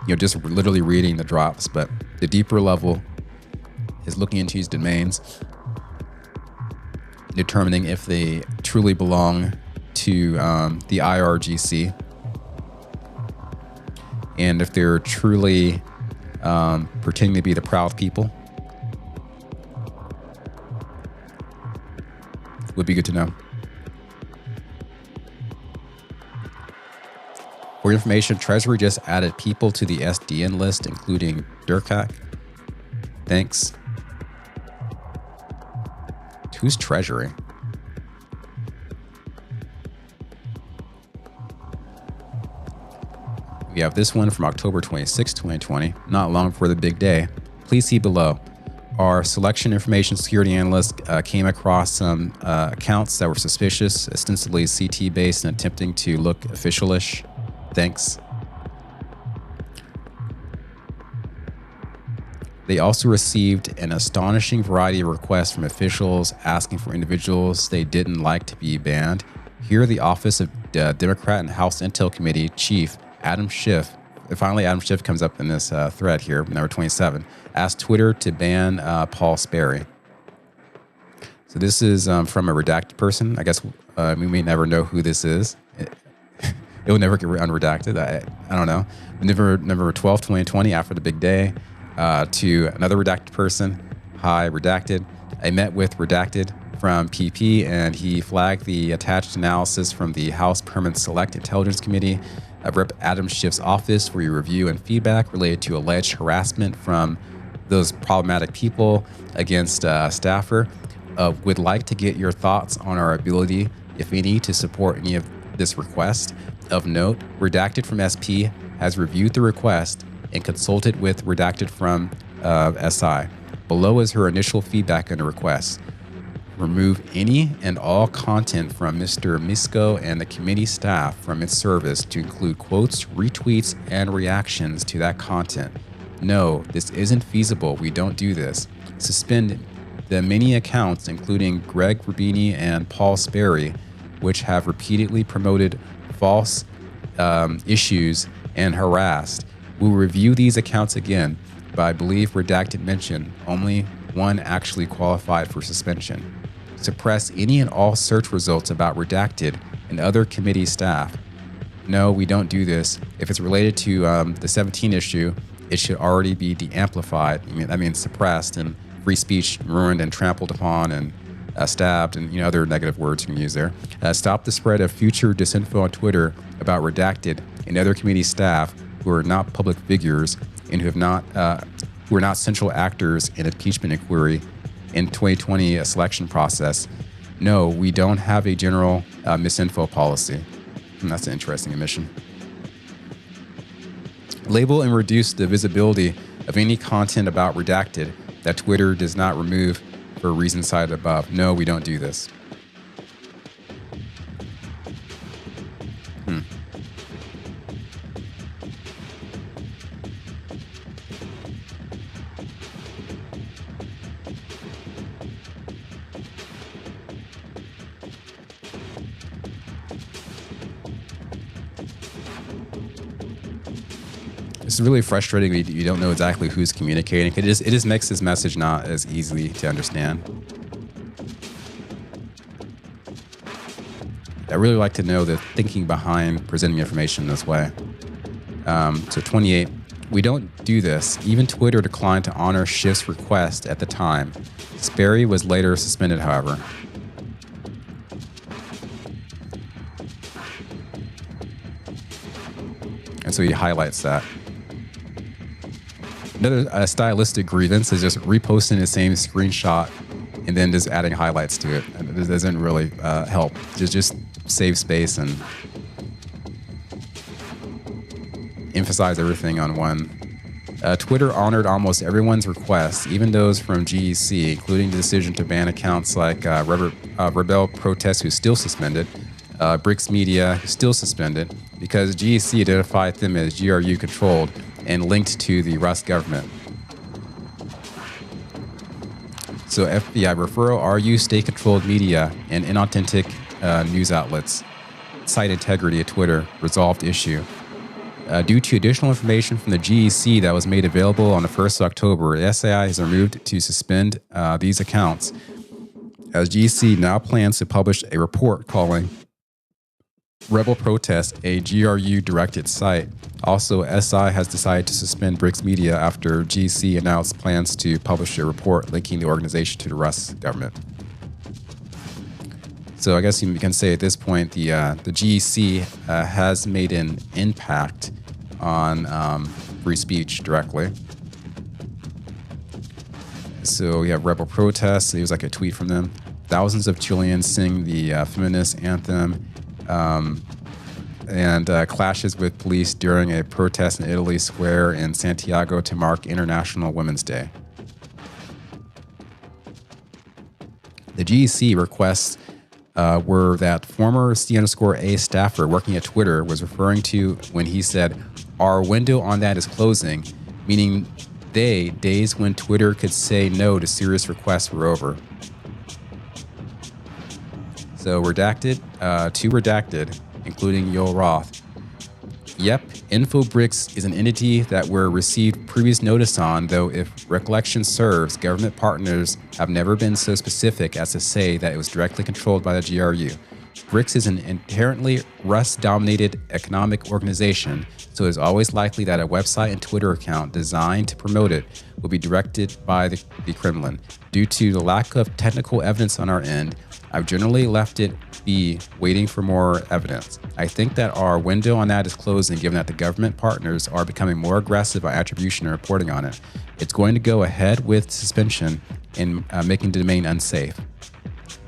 you know, just literally reading the drops, but the deeper level is looking into these domains, determining if they truly belong to the IRGC, and if they're truly pretending to be the Proud People. Would be good to know. For information, Treasury just added people to the SDN list, including Durkak. Thanks. Who's Treasury? We have this one from October 26, 2020, not long before the big day. Please see below. Our selection information security analyst came across some accounts that were suspicious, ostensibly CT-based and attempting to look officialish. Thanks. They also received an astonishing variety of requests from officials asking for individuals they didn't like to be banned. Here, the Office of Democrat and House Intel Committee Chief Adam Schiff, finally Adam Schiff comes up in this thread here, number 27, asked Twitter to ban Paul Sperry. So this is from a redacted person. I guess we may never know who this is. It will never get unredacted. I don't know. November 12, 2020, after the big day, to another redacted person. Hi, redacted. I met with redacted from PP, and he flagged the attached analysis from the House Permanent Select Intelligence Committee of Rep. Adam Schiff's office for your review and feedback related to alleged harassment from those problematic people against staffer. Would like to get your thoughts on our ability, if any, to support any of this request. Of note, redacted from SP has reviewed the request and consulted with redacted from SI. Below is her initial feedback on the request. Remove any and all content from Mr. Misko and the committee staff from its service to include quotes, retweets, and reactions to that content. No, this isn't feasible. We don't do this. Suspend the many accounts, including Greg Rubini and Paul Sperry, which have repeatedly promoted false issues and harassed. We'll review these accounts again, but I believe redacted mentioned only one actually qualified for suspension. Suppress any and all search results about redacted and other committee staff. No, we don't do this. If it's related to the 17 issue, it should already be de-amplified. That means suppressed and free speech ruined and trampled upon and stabbed and other negative words you can use there. Stop the spread of future disinfo on Twitter about redacted and other committee staff who are not public figures and who are not central actors in impeachment inquiry in 2020 selection process. No, we don't have a general misinfo policy. And that's an interesting omission. Label and reduce the visibility of any content about redacted that Twitter does not remove for reasons cited above. No, we don't do this. It's really frustrating. You don't know exactly who's communicating. It just makes this message not as easy to understand. I really like to know the thinking behind presenting information this way. So 28, we don't do this. Even Twitter declined to honor Schiff's request at the time. Sperry was later suspended, however. And so he highlights that. Another stylistic grievance is just reposting the same screenshot and then just adding highlights to it. And it doesn't really help. Just save space and emphasize everything on one. Twitter honored almost everyone's requests, even those from GEC, including the decision to ban accounts like Rebel Protest, who's still suspended, Bricks Media, who's still suspended, because GEC identified them as GRU controlled and linked to the Russ government. So FBI referral, RU state-controlled media and inauthentic news outlets. Site integrity at Twitter, resolved issue. Due to additional information from the GEC that was made available on the 1st of October, the SAI has removed to suspend these accounts, as GEC now plans to publish a report calling Rebel Protest a GRU-directed site. Also, SI has decided to suspend Bricks Media after GEC announced plans to publish a report linking the organization to the Russ government. So I guess you can say at this point the GEC has made an impact on free speech directly. So we have Rebel Protest. It was like a tweet from them. Thousands of Chileans sing the feminist anthem. And clashes with police during a protest in Italy Square in Santiago to mark International Women's Day. GEC requests were that former C_A staffer working at Twitter was referring to when he said, "Our window on that is closing," meaning days when Twitter could say no to serious requests were over. So redacted, two redacted, including Yoel Roth. Yep, InfoBricks is an entity that we received previous notice on, though if recollection serves, government partners have never been so specific as to say that it was directly controlled by the GRU. BRICS is an inherently Russ-dominated economic organization, so it is always likely that a website and Twitter account designed to promote it will be directed by the Kremlin. Due to the lack of technical evidence on our end, I've generally left it be, waiting for more evidence. I think that our window on that is closing, given that the government partners are becoming more aggressive by attribution and reporting on it. It's going to go ahead with suspension and making the domain unsafe.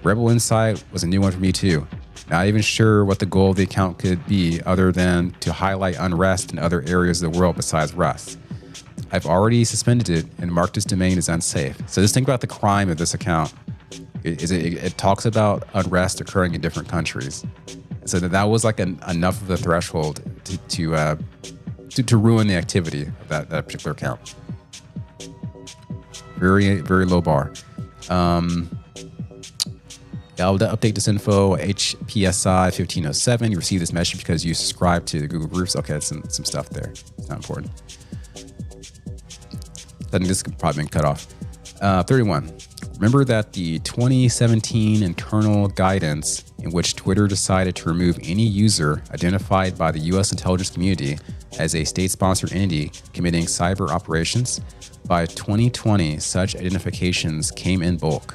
Rebel Insight was a new one for me too. Not even sure what the goal of the account could be other than to highlight unrest in other areas of the world besides Russ. I've already suspended it and marked this domain as unsafe. So just think about the crime of this account. It talks about unrest occurring in different countries. So that was like enough of a threshold to ruin the activity of that particular account. Very, very low bar. I'll update this info, HPSI 1507. You receive this message because you subscribe to the Google Groups. Okay, that's some stuff there. It's not important. I think this could probably been cut off. 31. Remember that the 2017 internal guidance in which Twitter decided to remove any user identified by the U.S. intelligence community as a state-sponsored entity committing cyber operations? By 2020, such identifications came in bulk.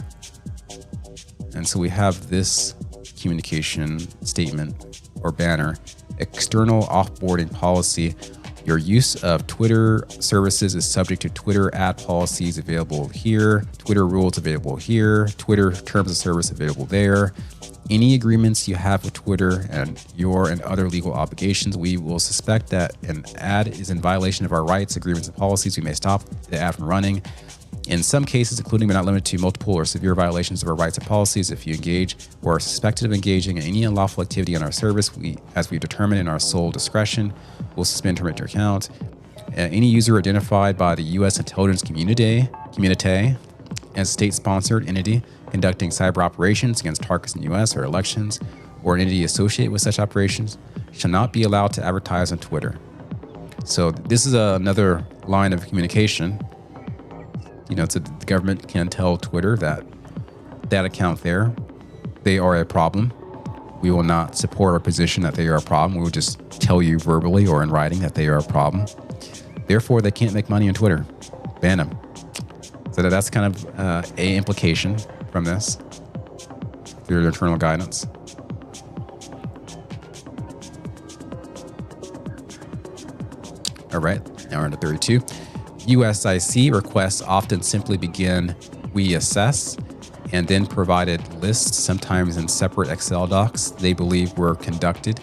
And so we have this communication statement or banner, external offboarding policy. Your use of Twitter services is subject to Twitter ad policies available here, Twitter rules available here, Twitter terms of service available there. Any agreements you have with Twitter and your and other legal obligations, we will suspect that an ad is in violation of our rights, agreements, and policies. We may stop the ad from running. In some cases, including but not limited to multiple or severe violations of our rights and policies, if you engage or are suspected of engaging in any unlawful activity on our service, as we determine in our sole discretion, will suspend terminate your account. Any user identified by the U.S. intelligence community as a state-sponsored entity conducting cyber operations against targets in the U.S. or elections, or an entity associated with such operations, shall not be allowed to advertise on Twitter. So this is another line of communication. So the government can tell Twitter that account there, they are a problem. We will not support our position that they are a problem. We will just tell you verbally or in writing that they are a problem. Therefore, they can't make money on Twitter. Ban them. So that's kind of a implication from this through their internal guidance. All right, now we're into 32. USIC requests often simply begin, "We assess," and then provided lists, sometimes in separate Excel docs, they believe were connected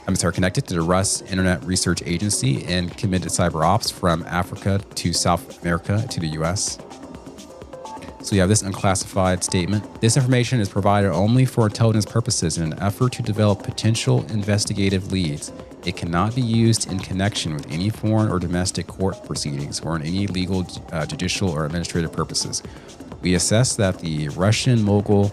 to the Russ Internet Research Agency and committed cyber ops from Africa to South America to the US. So you have this unclassified statement. This information is provided only for intelligence purposes in an effort to develop potential investigative leads. It cannot be used in connection with any foreign or domestic court proceedings or in any legal, judicial, or administrative purposes. We assess that the Russian mogul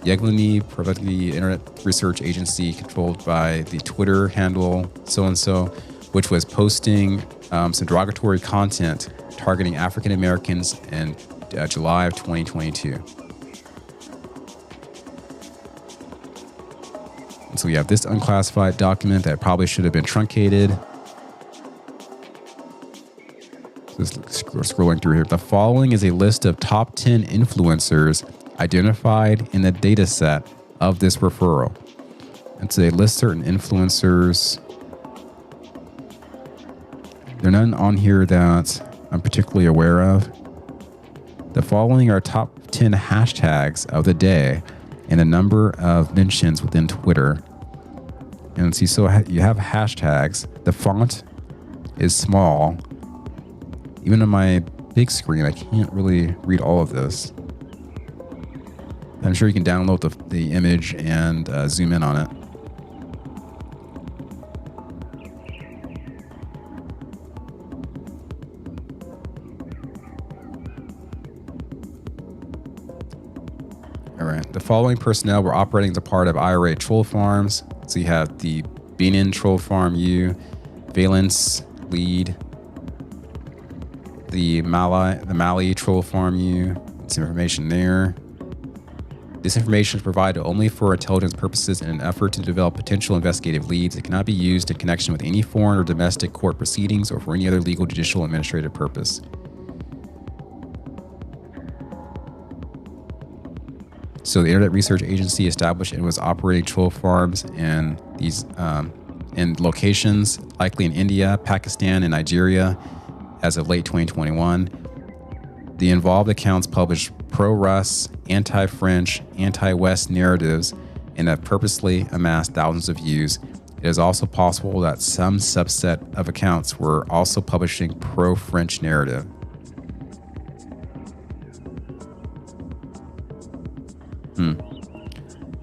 Yevgeny Privatny Internet Research Agency, controlled by the Twitter handle so-and-so, which was posting some derogatory content targeting African Americans in July of 2022. And so we have this unclassified document that probably should have been truncated. Just scrolling through here. The following is a list of top 10 influencers identified in the data set of this referral. And so they list certain influencers. There are none on here that I'm particularly aware of. The following are top 10 hashtags of the day and a number of mentions within Twitter. And see, so you have hashtags. The font is small. Even on my big screen, I can't really read all of this. I'm sure you can download the image and zoom in on it. All right. The following personnel were operating as a part of IRA troll farms. So you have the Benin Troll Farm U, Valence Lead, the Mali Troll Farm U. Some information there. This information is provided only for intelligence purposes in an effort to develop potential investigative leads. It cannot be used in connection with any foreign or domestic court proceedings or for any other legal, judicial, or administrative purpose. So the Internet Research Agency established and was operating troll farms in these in locations likely in India, Pakistan, and Nigeria as of late 2021. The involved accounts published pro-Russ, anti-French, anti-West narratives and have purposely amassed thousands of views. It is also possible that some subset of accounts were also publishing pro-French narrative.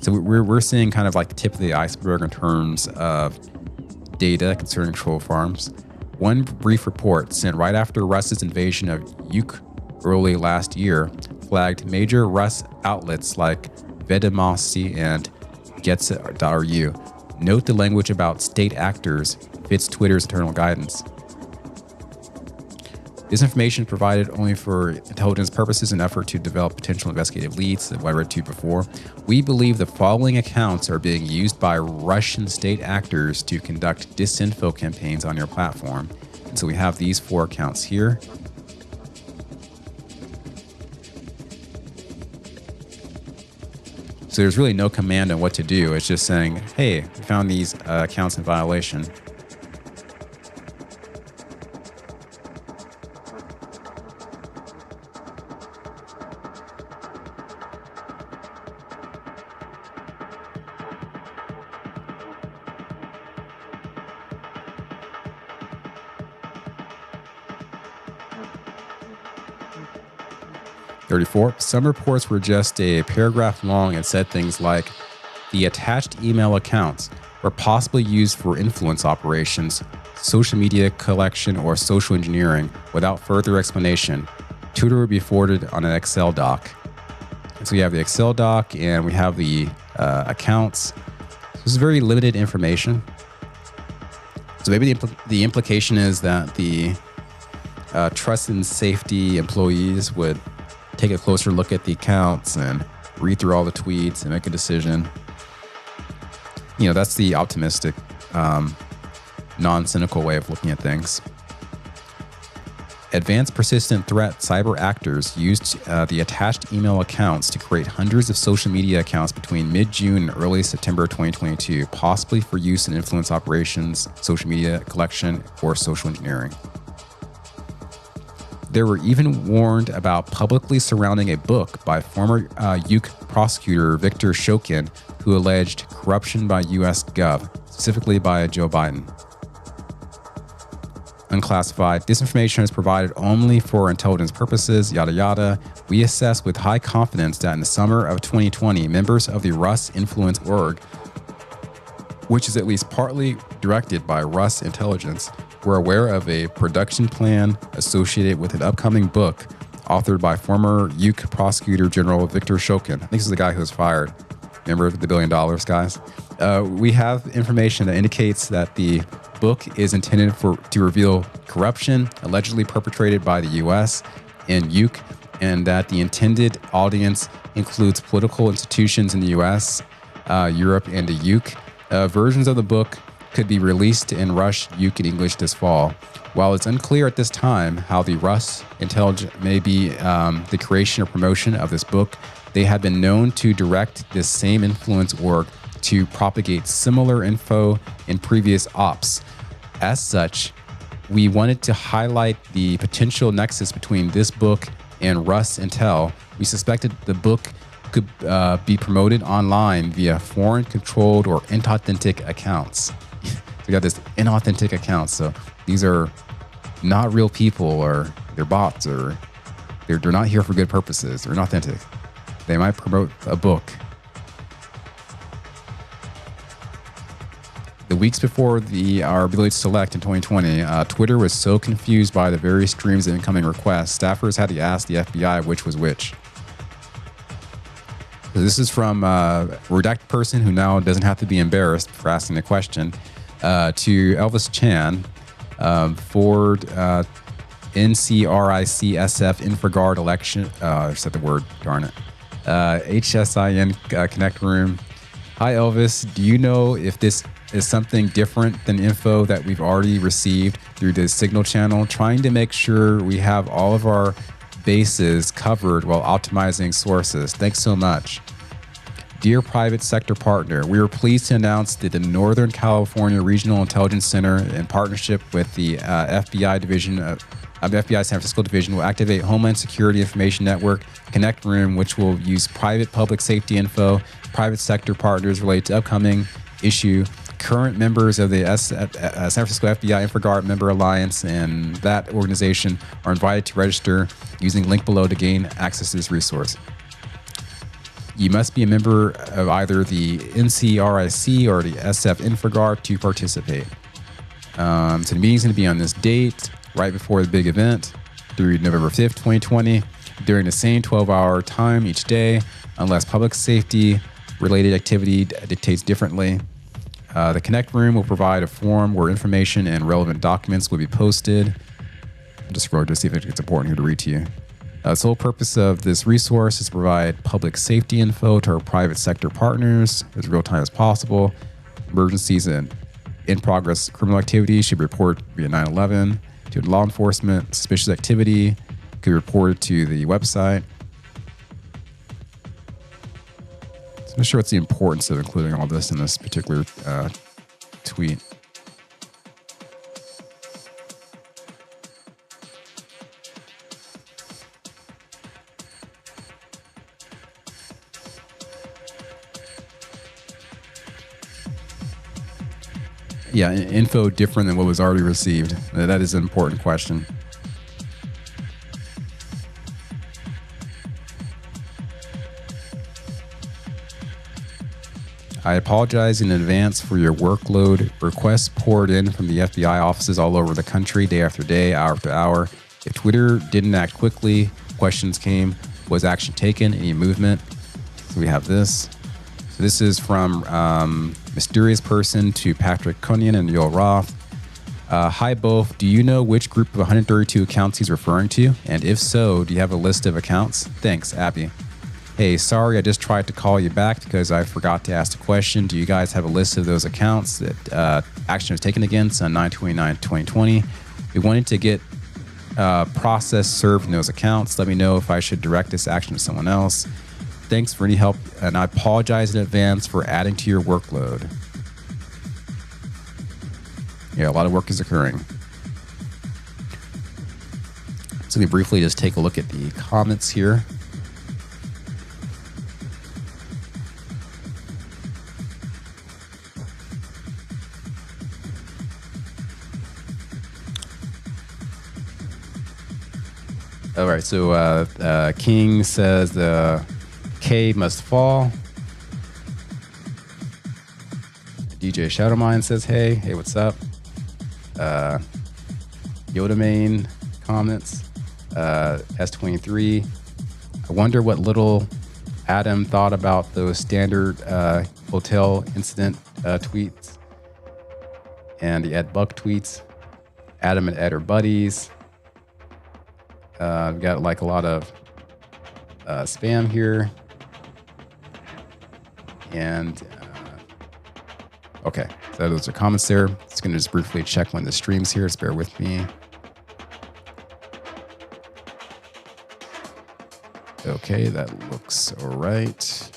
So we're seeing kind of like the tip of the iceberg in terms of data concerning troll farms. One brief report sent right after Russ's invasion of Ukraine early last year flagged major Russ outlets like Vedomosti and Gets.ru. Note the language about state actors fits Twitter's internal guidance. This information provided only for intelligence purposes in an effort to develop potential investigative leads that I read to you before. We believe the following accounts are being used by Russian state actors to conduct disinfo campaigns on your platform. And so we have these 4 accounts here. So there's really no command on what to do. It's just saying, hey, we found these accounts in violation. Some reports were just a paragraph long and said things like, the attached email accounts were possibly used for influence operations, social media collection, or social engineering without further explanation. Tutor would be forwarded on an Excel doc. And so we have the Excel doc and we have the accounts. This is very limited information. So maybe the implication is that the trust and safety employees would take a closer look at the accounts and read through all the tweets and make a decision. You know, that's the optimistic, non-cynical way of looking at things. Advanced persistent threat cyber actors used the attached email accounts to create hundreds of social media accounts between mid-June and early September 2022, possibly for use in influence operations, social media collection, or social engineering. They were even warned about publicly surrounding a book by former UK prosecutor Viktor Shokin, who alleged corruption by US Gov, specifically by Joe Biden. Unclassified. This information is provided only for intelligence purposes, yada yada. We assess with high confidence that in the summer of 2020, members of the Russ Influence Org, which is at least partly directed by Russ Intelligence, were aware of a production plan associated with an upcoming book authored by former UK Prosecutor General Viktor Shokin. I think this is the guy who was fired. Remember the $1 billion guys? We have information that indicates that the book is intended to reveal corruption allegedly perpetrated by the US and UK, and that the intended audience includes political institutions in the US, Europe, and the UK. Versions of the book could be released in Russian, UK, and English this fall. While it's unclear at this time how the Russ intelligence may be the creation or promotion of this book, they have been known to direct this same influence org to propagate similar info in previous ops. As such, we wanted to highlight the potential nexus between this book and Russ Intel. We suspected the book could be promoted online via foreign-controlled or inauthentic accounts. We got this inauthentic accounts, so these are not real people, or they're bots, or they're not here for good purposes. They're inauthentic. They might promote a book. The weeks before our ability to select in 2020, Twitter was so confused by the various streams of incoming requests, staffers had to ask the FBI which was which. So this is from a redacted person who now doesn't have to be embarrassed for asking the question, to Elvis Chan, Ford NCRICSF Infraguard election. I said the word, darn it. HSIN Connect Room. Hi, Elvis. Do you know if this is something different than info that we've already received through the Signal channel? Trying to make sure we have all of our bases covered while optimizing sources. Thanks so much. Dear private sector partner, we are pleased to announce that the Northern California Regional Intelligence Center, in partnership with the FBI division of FBI San Francisco division, will activate Homeland Security Information Network Connect Room, which will use private public safety info, private sector partners related to upcoming issue, current members of the San Francisco FBI InfraGuard Member Alliance and that organization are invited to register using link below to gain access to this resource. You must be a member of either the NCRIC or the SF InfraGuard to participate. So the meeting's going to be on this date, right before the big event, through November 5th, 2020, during the same 12-hour time each day, unless public safety related activity dictates differently. The Connect Room will provide a forum where information and relevant documents will be posted. I'll just scroll to see if it's important here to read to you. The sole purpose of this resource is to provide public safety info to our private sector partners as real time as possible. Emergencies and in-progress criminal activity should be reported via 911 to law enforcement. Suspicious activity could be reported to the website. So I'm not sure what's the importance of including all this in this particular tweet. Yeah, info different than what was already received. That is an important question. I apologize in advance for your workload. Requests poured in from the FBI offices all over the country, day after day, hour after hour. If Twitter didn't act quickly, questions came. Was action taken? Any movement? So we have this. So this is from Mysterious Person to Patrick Cunyon and Yoel Roth. Hi both. Do you know which group of 132 accounts he's referring to? And if so, do you have a list of accounts? Thanks, Abby. Hey, sorry, I just tried to call you back because I forgot to ask the question. Do you guys have a list of those accounts that action was taken against on 9/29/2020? We wanted to get process served in those accounts. Let me know if I should direct this action to someone else. Thanks for any help, and I apologize in advance for adding to your workload. Yeah, a lot of work is occurring. So let me briefly just take a look at the comments here. All right, so King says the K must fall. DJ Shadowmine says, hey, what's up? Yoda Main comments. S23. I wonder what little Adam thought about those standard hotel incident tweets and the Ed Buck tweets. Adam and Ed are buddies. We've got like a lot of spam here. And okay, so those are comments there. Just going to just briefly check when the stream's here. Just bear with me. Okay, that looks all right.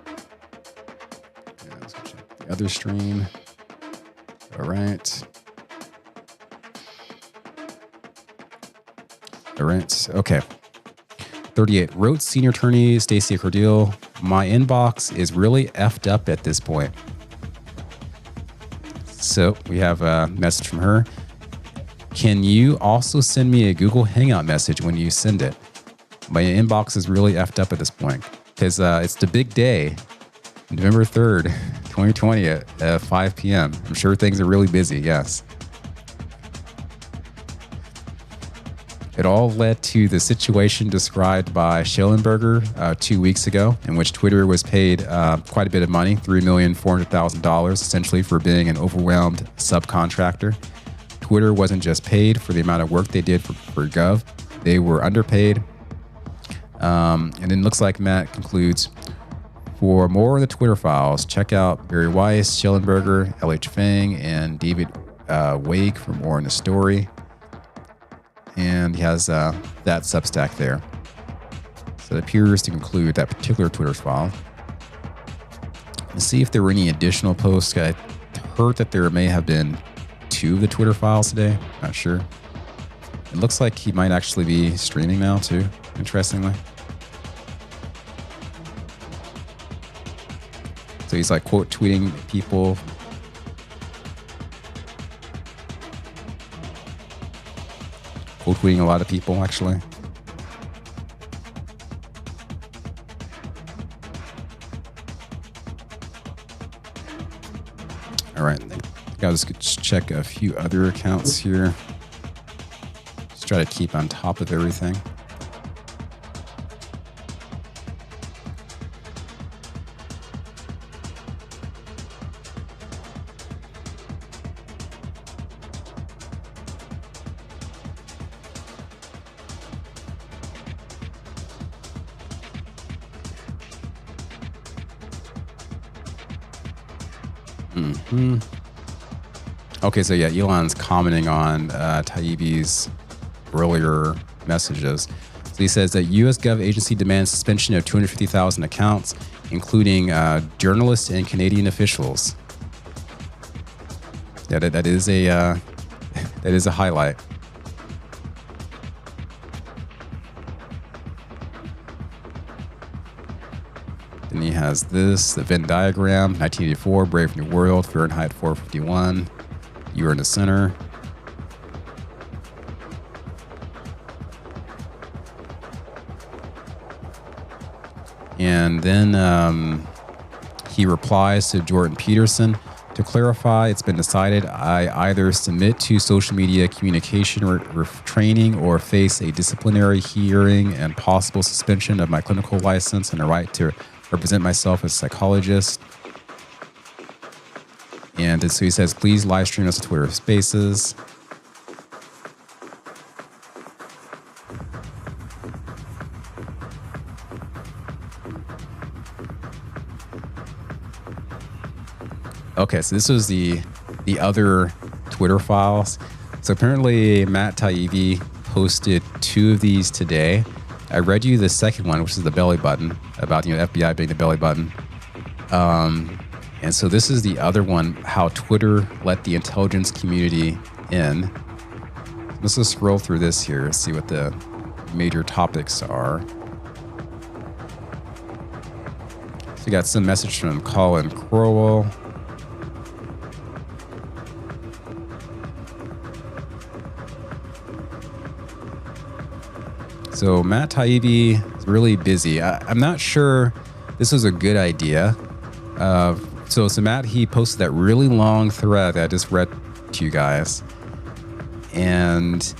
Yeah, let's go check the other stream. All right. All right. Okay. 38. Wrote senior attorney Stacey Cordeal. My inbox is really effed up at this point. So we have a message from her. Can you also send me a Google Hangout message when you send it? My inbox is really effed up at this point because it's the big day, November 3rd, 2020 at 5 p.m. I'm sure things are really busy, yes. It all led to the situation described by Schellenberger 2 weeks ago, in which Twitter was paid quite a bit of money, $3,400,000, essentially for being an overwhelmed subcontractor. Twitter wasn't just paid for the amount of work they did for Gov. They were underpaid. And then looks like Matt concludes, for more of the Twitter files, check out Barry Weiss, Schellenberger, L.H. Fang, and David Wake for more in the story. And he has that Substack there. So it appears to conclude that particular Twitter file. Let's see if there were any additional posts. I heard that there may have been 2 of the Twitter files today. Not sure. It looks like he might actually be streaming now too, interestingly. So he's like quote tweeting people. Quote tweeting a lot of people, actually. All right, I'll just check a few other accounts here. Just try to keep on top of everything. Okay, so yeah, Elon's commenting on Taibbi's earlier messages. So he says that U.S. Gov agency demands suspension of 250,000 accounts, including journalists and Canadian officials. Yeah, that is a that is a highlight. Then he has this, the Venn diagram, 1984, Brave New World, Fahrenheit 451. You are in the center. And then he replies to Jordan Peterson, to clarify, it's been decided I either submit to social media communication training or face a disciplinary hearing and possible suspension of my clinical license and a right to represent myself as a psychologist. And so he says, please live stream us on Twitter Spaces. Okay, so this was the other Twitter files. So apparently Matt Taibbi posted 2 of these today. I read you the second one, which is the belly button, about FBI being the belly button. And so this is the other one, how Twitter let the intelligence community in. Let's just scroll through this here, see what the major topics are. So we got some message from Colin Crowell. So Matt Taibbi is really busy. I'm not sure this was a good idea. So Matt, he posted that really long thread that I just read to you guys. And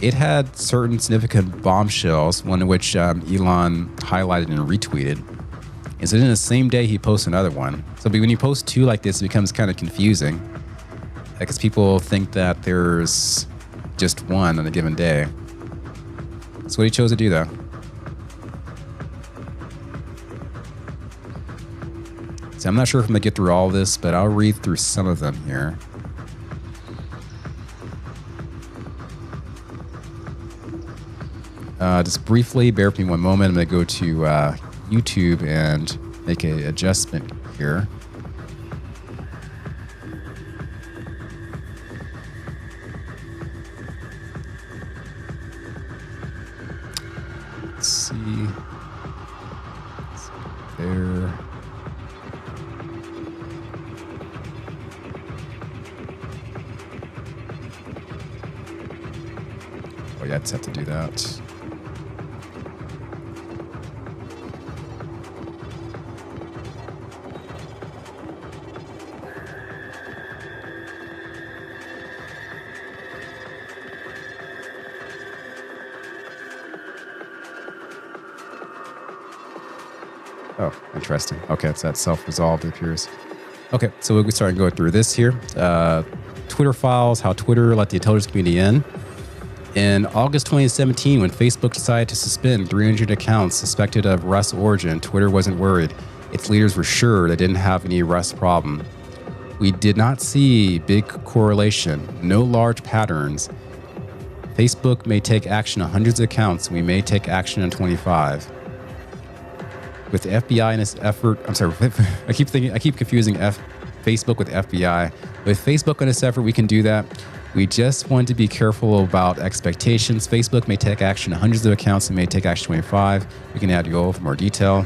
it had certain significant bombshells, one of which Elon highlighted and retweeted. And so then the same day he posts another one. So when you post 2 like this, it becomes kind of confusing. Because people think that there's just one on a given day. That's what he chose to do, though. So I'm not sure if I'm going to get through all of this, but I'll read through some of them here. Just briefly, bear with me one moment. I'm going to go to YouTube and make an adjustment here. Let's see. There. Oh yeah, I just have to do that. Oh, interesting. Okay, it's that self-resolved, it appears. Okay, so we'll start and go through this here. Twitter files, how Twitter let the intelligence community in. In August 2017, when Facebook decided to suspend 300 accounts suspected of Russ origin, Twitter wasn't worried. Its leaders were sure they didn't have any Russ problem. We did not see big correlation, no large patterns. Facebook may take action on hundreds of accounts, and we may take action on 25. With the FBI in its effort, I'm sorry, I keep confusing Facebook with FBI. With Facebook in its effort, we can do that. We just want to be careful about expectations. Facebook may take action on hundreds of accounts and may take action 25. We can add Yoel for more detail.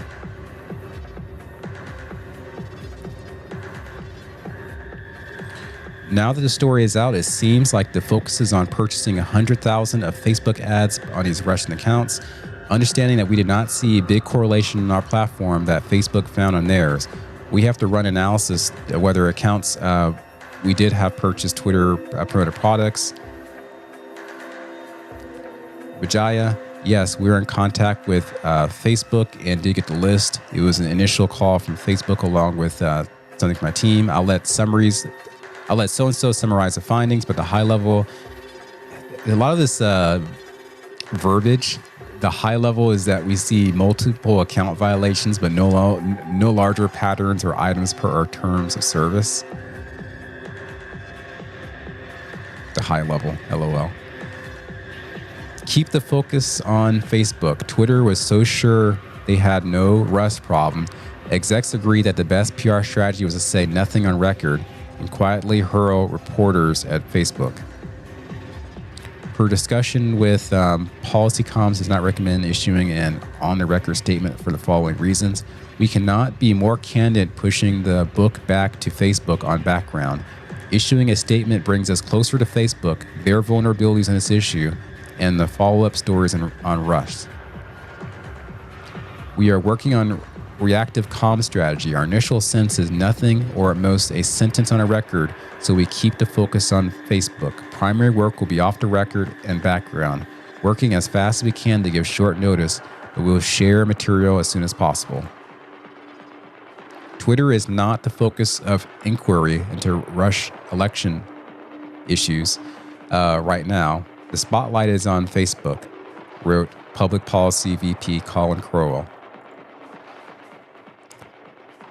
Now that the story is out, it seems like the focus is on purchasing 100,000 of Facebook ads on these Russian accounts. Understanding that we did not see a big correlation on our platform that Facebook found on theirs, we have to run analysis whether accounts we did have purchased Twitter promoted products. Vijaya, yes, we were in contact with Facebook and did get the list. It was an initial call from Facebook along with something from my team. I'll let so-and-so summarize the findings, but the high level, a lot of this verbiage, the high level is that we see multiple account violations, but no larger patterns or items per our terms of service. The high level, LOL. Keep the focus on Facebook. Twitter was so sure they had no Rust problem. Execs agreed that the best PR strategy was to say nothing on record and quietly hurl reporters at Facebook. Per discussion with Policy Comms does not recommend issuing an on-the-record statement for the following reasons. We cannot be more candid pushing the book back to Facebook on background. Issuing a statement brings us closer to Facebook, their vulnerabilities in this issue, and the follow-up stories on Russ. We are working on reactive comm strategy. Our initial sense is nothing or at most a sentence on a record, so we keep the focus on Facebook. Primary work will be off the record and background, working as fast as we can to give short notice, but we will share material as soon as possible. Twitter is not the focus of inquiry into Rush election issues right now. The spotlight is on Facebook, wrote Public Policy VP Colin Crowell.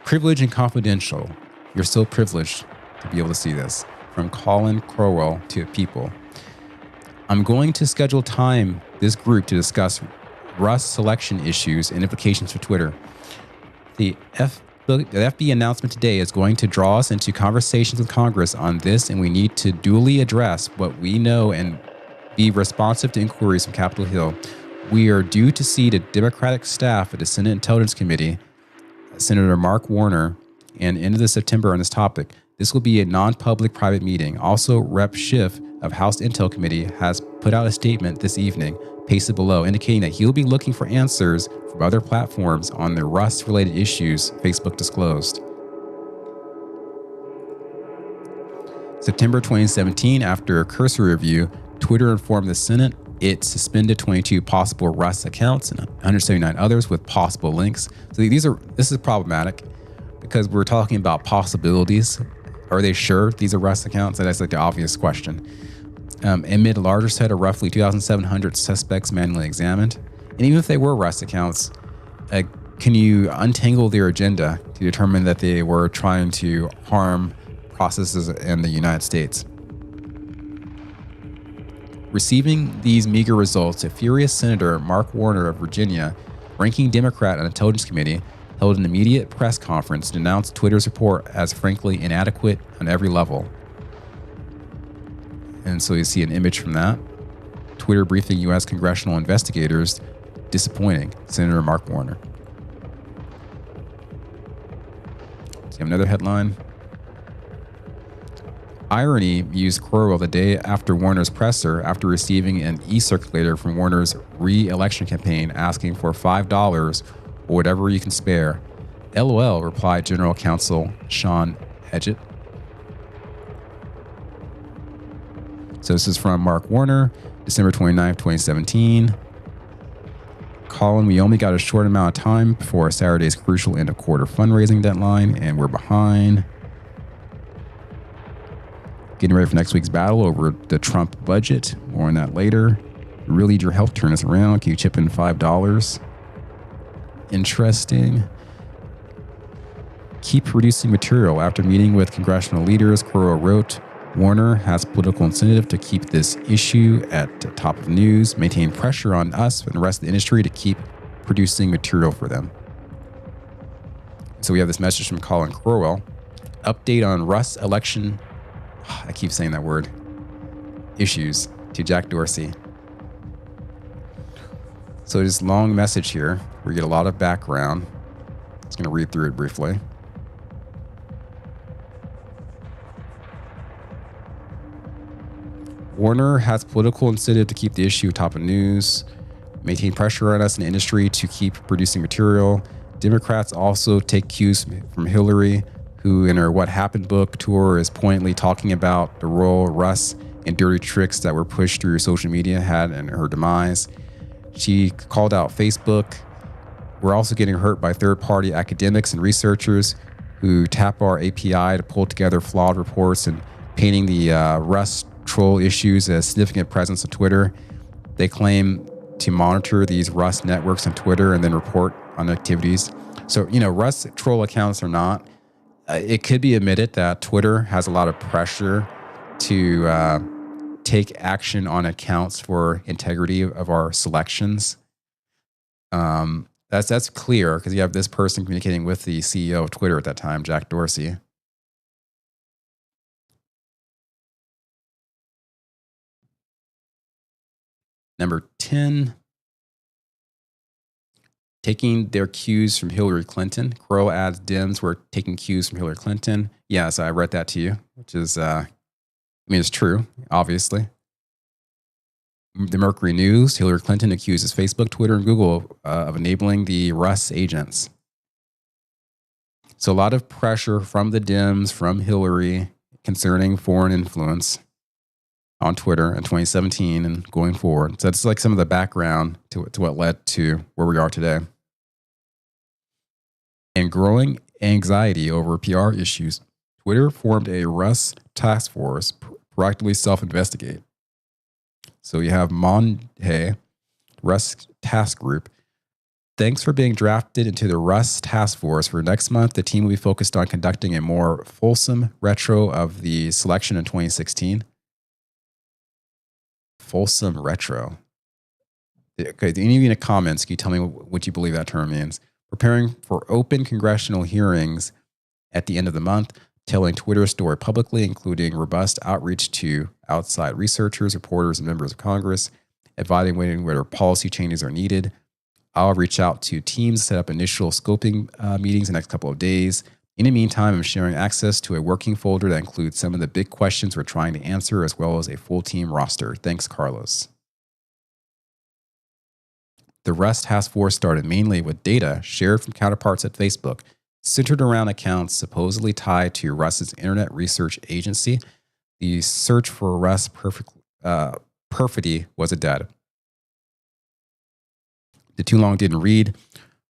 Privileged and confidential. You're so privileged to be able to see this. From Colin Crowell to People. I'm going to schedule this group to discuss Russ selection issues and implications for Twitter. The FB announcement today is going to draw us into conversations with Congress on this, and we need to duly address what we know and be responsive to inquiries from Capitol Hill. We are due to see the Democratic staff at the Senate Intelligence Committee, Senator Mark Warner, and end of September on this topic. This will be a non-public private meeting. Also, Rep. Schiff of House Intel Committee has put out a statement this evening, pasted below, indicating that he'll be looking for answers from other platforms on the Rust-related issues Facebook disclosed. September 2017, after a cursory review, Twitter informed the Senate it suspended 22 possible Rust accounts and 179 others with possible links. So this is problematic because we're talking about possibilities. Are they sure these are Rust accounts? That's like the obvious question. Amid a larger set of roughly 2,700 suspects manually examined. And even if they were Rust accounts, can you untangle their agenda to determine that they were trying to harm processes in the United States? Receiving these meager results, a furious Senator Mark Warner of Virginia, ranking Democrat on the Intelligence Committee, held an immediate press conference and announced Twitter's report as frankly inadequate on every level. And so you see an image from that. Twitter briefing U.S. congressional investigators, disappointing, Senator Mark Warner. So you have another headline. Irony used Crowell the day after Warner's presser after receiving an e-circulator from Warner's re-election campaign asking for $5 or whatever you can spare. LOL, replied General Counsel Sean Edgett. So this is from Mark Warner, December 29, 2017. Colin, we only got a short amount of time before Saturday's crucial end of quarter fundraising deadline, and we're behind. Getting ready for next week's battle over the Trump budget. More on that later. Really need your help. Turn us around. Can you chip in $5? Interesting. Keep producing material. After meeting with congressional leaders, Quirrell wrote, Warner has political incentive to keep this issue at the top of news, maintain pressure on us and the rest of the industry to keep producing material for them. So we have this message from Colin Quirrell. Update on Russ election. I keep saying that word. Issues to Jack Dorsey. So this long message here. We get a lot of background. I'm just going to read through it briefly. Warner has political incentive to keep the issue top of news, maintain pressure on us in the industry to keep producing material. Democrats also take cues from Hillary, who in her What Happened book tour is pointedly talking about the role Russ and dirty tricks that were pushed through social media had in her demise. She called out Facebook. We're also getting hurt by third-party academics and researchers who tap our API to pull together flawed reports and painting the Russ troll issues as significant presence on Twitter. They claim to monitor these Russ networks on Twitter and then report on activities. So, Russ troll accounts or not, it could be admitted that Twitter has a lot of pressure to take action on accounts for integrity of our selections. That's clear because you have this person communicating with the CEO of Twitter at that time, Jack Dorsey. Number 10, taking their cues from Hillary Clinton. Quirrell adds Dems were taking cues from Hillary Clinton. Yes, I read that to you, which is, it's true, obviously. The Mercury News, Hillary Clinton accuses Facebook, Twitter, and Google of enabling the Russ agents. So a lot of pressure from the Dems, from Hillary, concerning foreign influence on Twitter in 2017 and going forward. So that's like some of the background to what led to where we are today. And growing anxiety over PR issues, Twitter formed a Russ task force to proactively self-investigate. So you have Monday, Russ Task Group. Thanks for being drafted into the Russ Task Force. For next month, the team will be focused on conducting a more fulsome retro of the selection in 2016. Fulsome retro. Okay, any of you in the comments, can you tell me what you believe that term means? Preparing for open congressional hearings at the end of the month, telling Twitter's story publicly, including robust outreach to outside researchers, reporters, and members of Congress, evaluating whether policy changes are needed. I'll reach out to teams, set up initial scoping meetings in the next couple of days. In the meantime, I'm sharing access to a working folder that includes some of the big questions we're trying to answer, as well as a full team roster. Thanks, Carlos. The Russ Task Force started mainly with data shared from counterparts at Facebook, centered around accounts supposedly tied to Russ's Internet Research Agency. The search for Russ perfidy was a dead. The too long didn't read.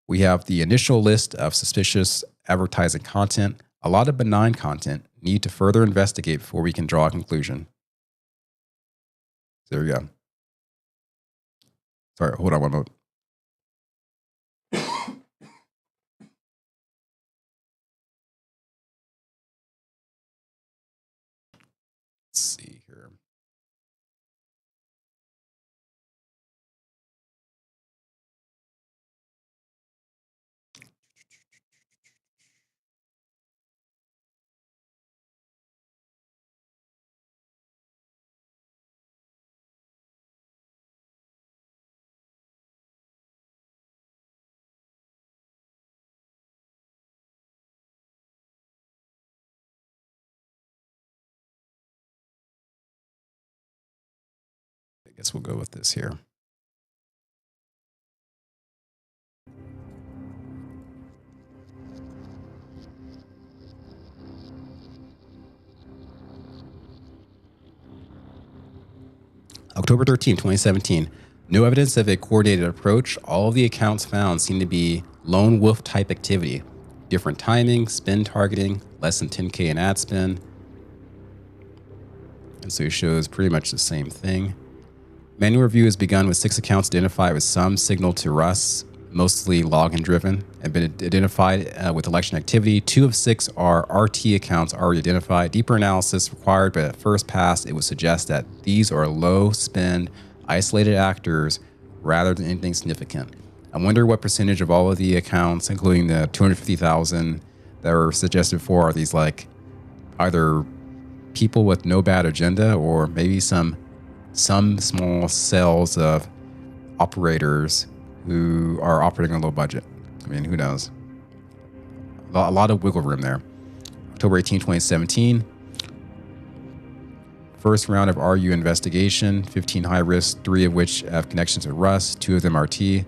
We have the initial list of suspicious advertising content. A lot of benign content. Need to further investigate before we can draw a conclusion. There we go. Sorry, hold on one moment. Let's see here. I guess we'll go with this here. October 13, 2017. No evidence of a coordinated approach. All of the accounts found seem to be lone wolf type activity. Different timing, spend targeting, less than 10K in ad spend. And so it shows pretty much the same thing. Manual review has begun with 6 accounts identified with some signal to Russ, mostly login driven, and been identified with election activity. 2 of 6 are RT accounts already identified. Deeper analysis required, but at first pass, it would suggest that these are low spend, isolated actors rather than anything significant. I wonder what percentage of all of the accounts, including the 250,000 that were suggested for, are these like either people with no bad agenda or maybe some small cells of operators who are operating on a low budget. I mean, who knows? A lot of wiggle room there. October 18, 2017. First round of RU investigation, 15 high risk, 3 of which have connections with Russ, 2 of them RT.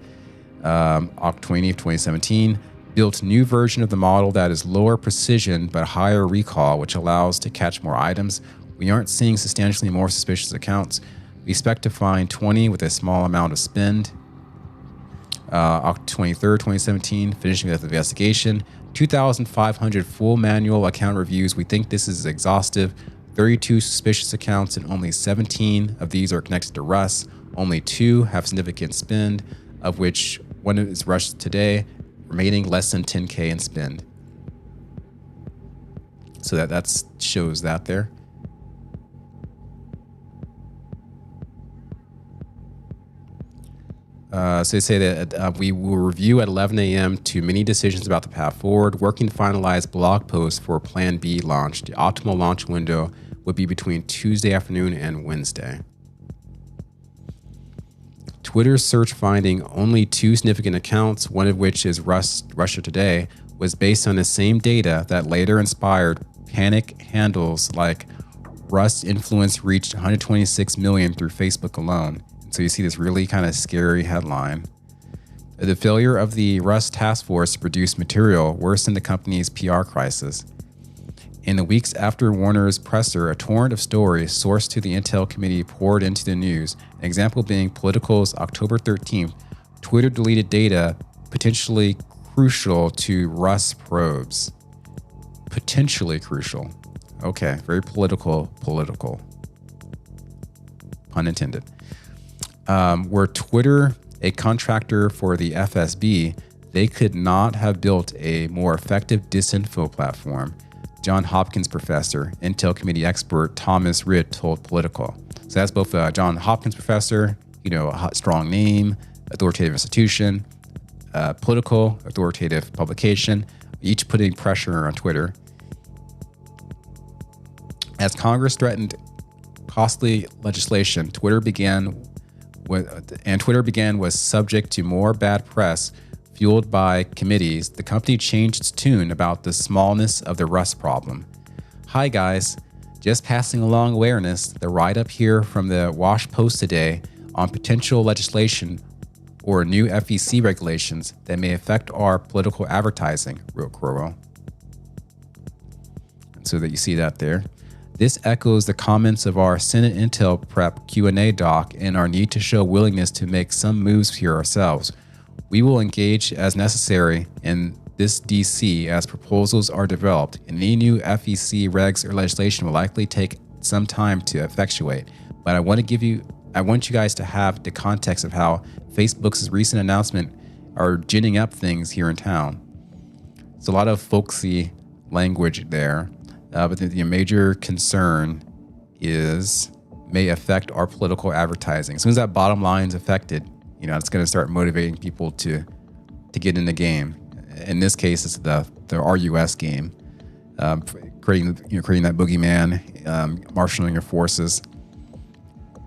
October 20, 2017. Built new version of the model that is lower precision but higher recall, which allows to catch more items. We aren't seeing substantially more suspicious accounts. We expect to find 20 with a small amount of spend. October 23rd, 2017, finishing with the investigation. 2,500 full manual account reviews. We think this is exhaustive. 32 suspicious accounts, and only 17 of these are connected to Russ. Only 2 have significant spend, of which 1 is rushed today, remaining less than 10K in spend. So that shows that there. So they say that we will review at 11 a.m. to many decisions about the path forward, working to finalize blog posts for Plan B launch. The optimal launch window would be between Tuesday afternoon and Wednesday. Twitter's search finding only 2 significant accounts, one of which is Russia Today, was based on the same data that later inspired panic handles like Russ influence reached 126 million through Facebook alone. So you see this really kind of scary headline. The failure of the Russ task force to produce material worsened the company's PR crisis. In the weeks after Warner's presser, a torrent of stories sourced to the Intel committee poured into the news. An example being Political's October 13th, Twitter deleted data potentially crucial to Russ probes. Potentially crucial. Okay, very political. Pun intended. Were Twitter a contractor for the FSB, they could not have built a more effective disinfo platform. John Hopkins professor, Intel committee expert Thomas Ridd told Political. So that's both a John Hopkins professor, a strong name, authoritative institution, political, authoritative publication, each putting pressure on Twitter. As Congress threatened costly legislation, Twitter began was subject to more bad press fueled by committees. The company changed its tune about the smallness of the Russ problem. Hi guys, just passing along awareness. The write-up here from the Wash Post today on potential legislation or new FEC regulations that may affect our political advertising, wrote Crowell. So that you see that there. This echoes the comments of our Senate Intel Prep Q&A doc and our need to show willingness to make some moves here ourselves. We will engage as necessary in this DC as proposals are developed, and any new FEC regs or legislation will likely take some time to effectuate. But I want you guys to have the context of how Facebook's recent announcement are ginning up things here in town. It's a lot of folksy language there. But the major concern may affect our political advertising. As soon as that bottom line is affected, it's going to start motivating people to get in the game. In this case, it's the RUS game, creating that boogeyman, marshaling your forces,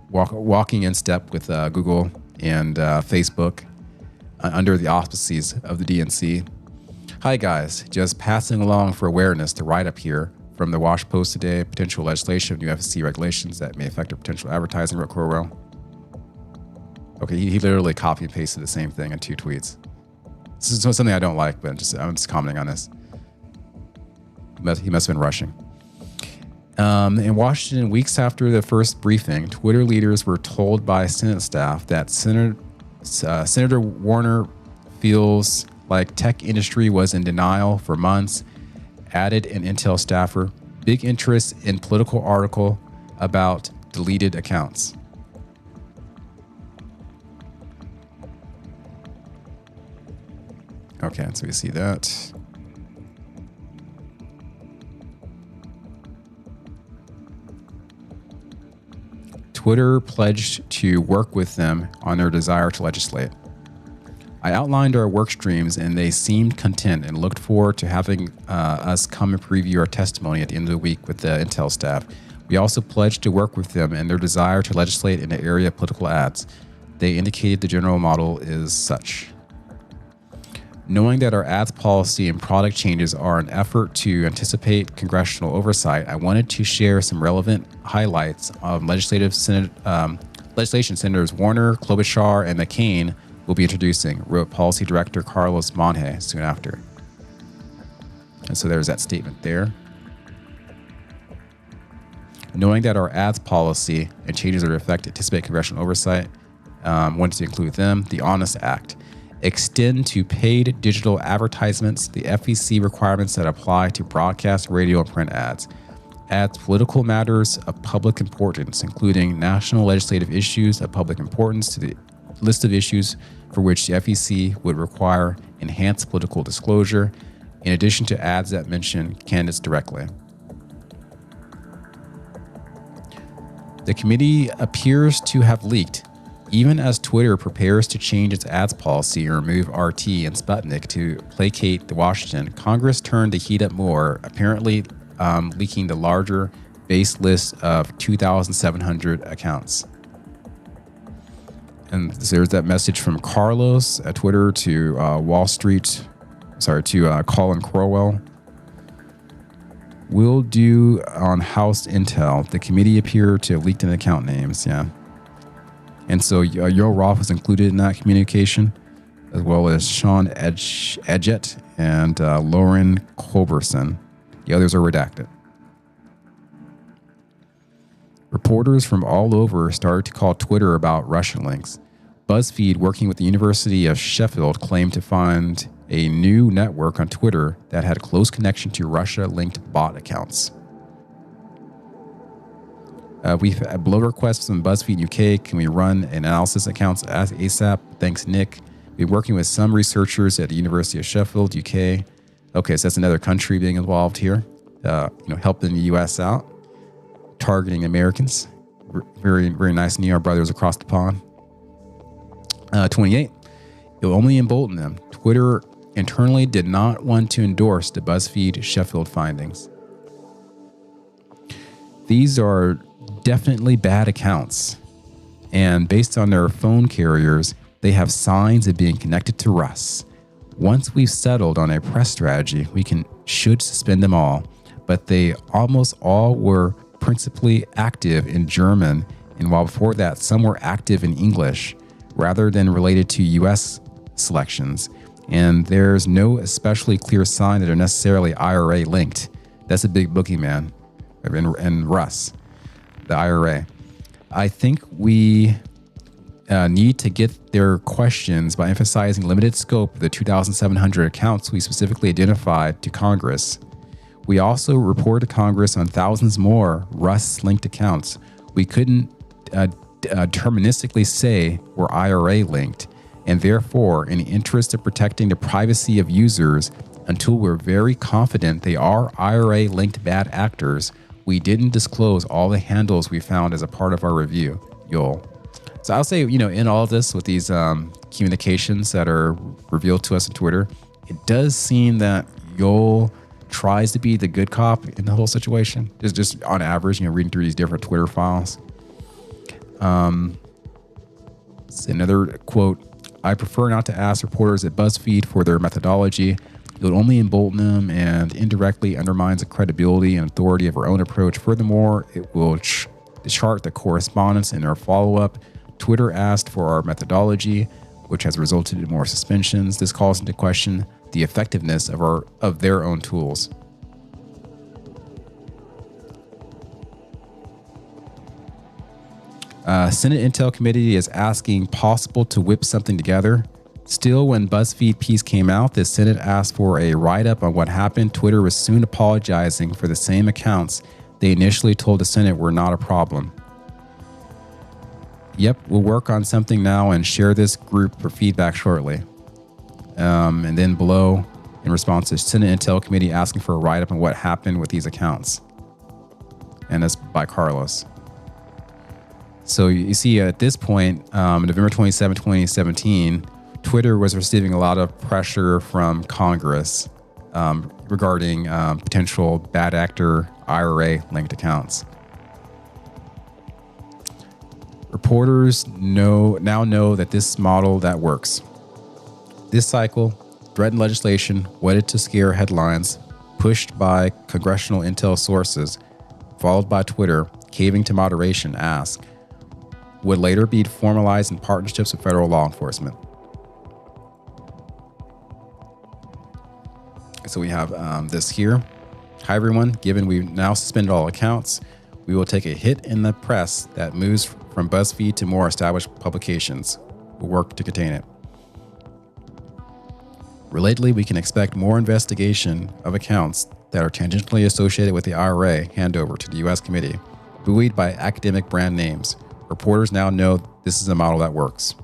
walking in step with Google and Facebook under the auspices of the DNC. Hi guys, just passing along for awareness to write up here from the Wash Post today, potential legislation of new FCC regulations that may affect our potential advertising, wrote Crowell. Okay, he literally copy and pasted the same thing in 2 tweets. This is something I don't like, but I'm just commenting on this. He must have been rushing. In Washington, weeks after the first briefing, Twitter leaders were told by Senate staff that Senator Warner feels like tech industry was in denial for months, added an Intel staffer. Big interest in political article about deleted accounts. Okay, so we see that. Twitter pledged to work with them on their desire to legislate. I outlined our work streams and they seemed content and looked forward to having us come and preview our testimony at the end of the week with the Intel staff. We also pledged to work with them in their desire to legislate in the area of political ads. They indicated the general model is such. Knowing that our ads policy and product changes are an effort to anticipate congressional oversight, I wanted to share some relevant highlights of legislation Senators Warner, Klobuchar, and McCain will be introducing, wrote Policy Director Carlos Monge soon after. And so there's that statement there. Knowing that our ads policy and changes that affect anticipate congressional oversight, wanted to include them, the Honest Act. Extend to paid digital advertisements the FEC requirements that apply to broadcast, radio, and print ads. Adds political matters of public importance, including national legislative issues of public importance, to the list of issues for which the FEC would require enhanced political disclosure, in addition to ads that mention candidates directly. The committee appears to have leaked. Even as Twitter prepares to change its ads policy and remove RT and Sputnik to placate the Washington, Congress turned the heat up more, apparently leaking the larger base list of 2,700 accounts. And there's that message from Carlos at Twitter to Colin Crowell. Will do on House Intel. The committee appeared to have leaked in account names. Yeah. And so Yoel Roth was included in that communication, as well as Sean Edgett and Lauren Culberson. The others are redacted. Reporters from all over started to call Twitter about Russian links. BuzzFeed, working with the University of Sheffield, claimed to find a new network on Twitter that had a close connection to Russia-linked bot accounts. We've had below requests from BuzzFeed UK. Can we run analysis accounts ASAP? Thanks, Nick. We're working with some researchers at the University of Sheffield, UK. Okay, so that's another country being involved here. Helping the US out, targeting Americans. Very, very nice. Our brothers across the pond. 28. It will only embolden them. Twitter internally did not want to endorse the BuzzFeed Sheffield findings. These are definitely bad accounts, and based on their phone carriers, they have signs of being connected to Russ. Once we've settled on a press strategy, we should suspend them all, but they almost all were principally active in German, and while before that some were active in English rather than related to US selections, and there's no especially clear sign that they're necessarily IRA linked. That's a big boogeyman, and Russ, the IRA. I think we need to get their questions by emphasizing limited scope of the 2,700 accounts we specifically identified to Congress. We also reported to Congress on thousands more Russ-linked accounts. We couldn't deterministically say were IRA linked, and therefore, in the interest of protecting the privacy of users, until we're very confident they are IRA-linked bad actors, we didn't disclose all the handles we found as a part of our review, Yoel. So I'll say, in all of this, with these communications that are revealed to us on Twitter, it does seem that Yoel tries to be the good cop in the whole situation. Just on average, reading through these different Twitter files. Another quote, I prefer not to ask reporters at BuzzFeed for their methodology. It would only embolden them and indirectly undermines the credibility and authority of our own approach. Furthermore, it will chart the correspondence in our follow-up. Twitter asked for our methodology, which has resulted in more suspensions. This calls into question the effectiveness of their own tools. Senate Intel Committee is asking possible to whip something together. Still, when BuzzFeed piece came out, the Senate asked for a write-up on what happened. Twitter was soon apologizing for the same accounts they initially told the Senate were not a problem. Yep, we'll work on something now and share this group for feedback shortly. And then below, in response to Senate Intel Committee asking for a write-up on what happened with these accounts. And that's by Carlos. So you see at this point, November 27, 2017, Twitter was receiving a lot of pressure from Congress regarding potential bad actor IRA-linked accounts. Reporters now know that this model that works. This cycle, threatened legislation, wedded to scare headlines, pushed by congressional intel sources, followed by Twitter, caving to moderation, ask, would later be formalized in partnerships with federal law enforcement. So we have this here. Hi, everyone. Given we've now suspended all accounts, we will take a hit in the press that moves from BuzzFeed to more established publications. We'll work to contain it. Relatedly, we can expect more investigation of accounts that are tangentially associated with the IRA handover to the U.S. committee, buoyed by academic brand names. Reporters now know this is a model that works.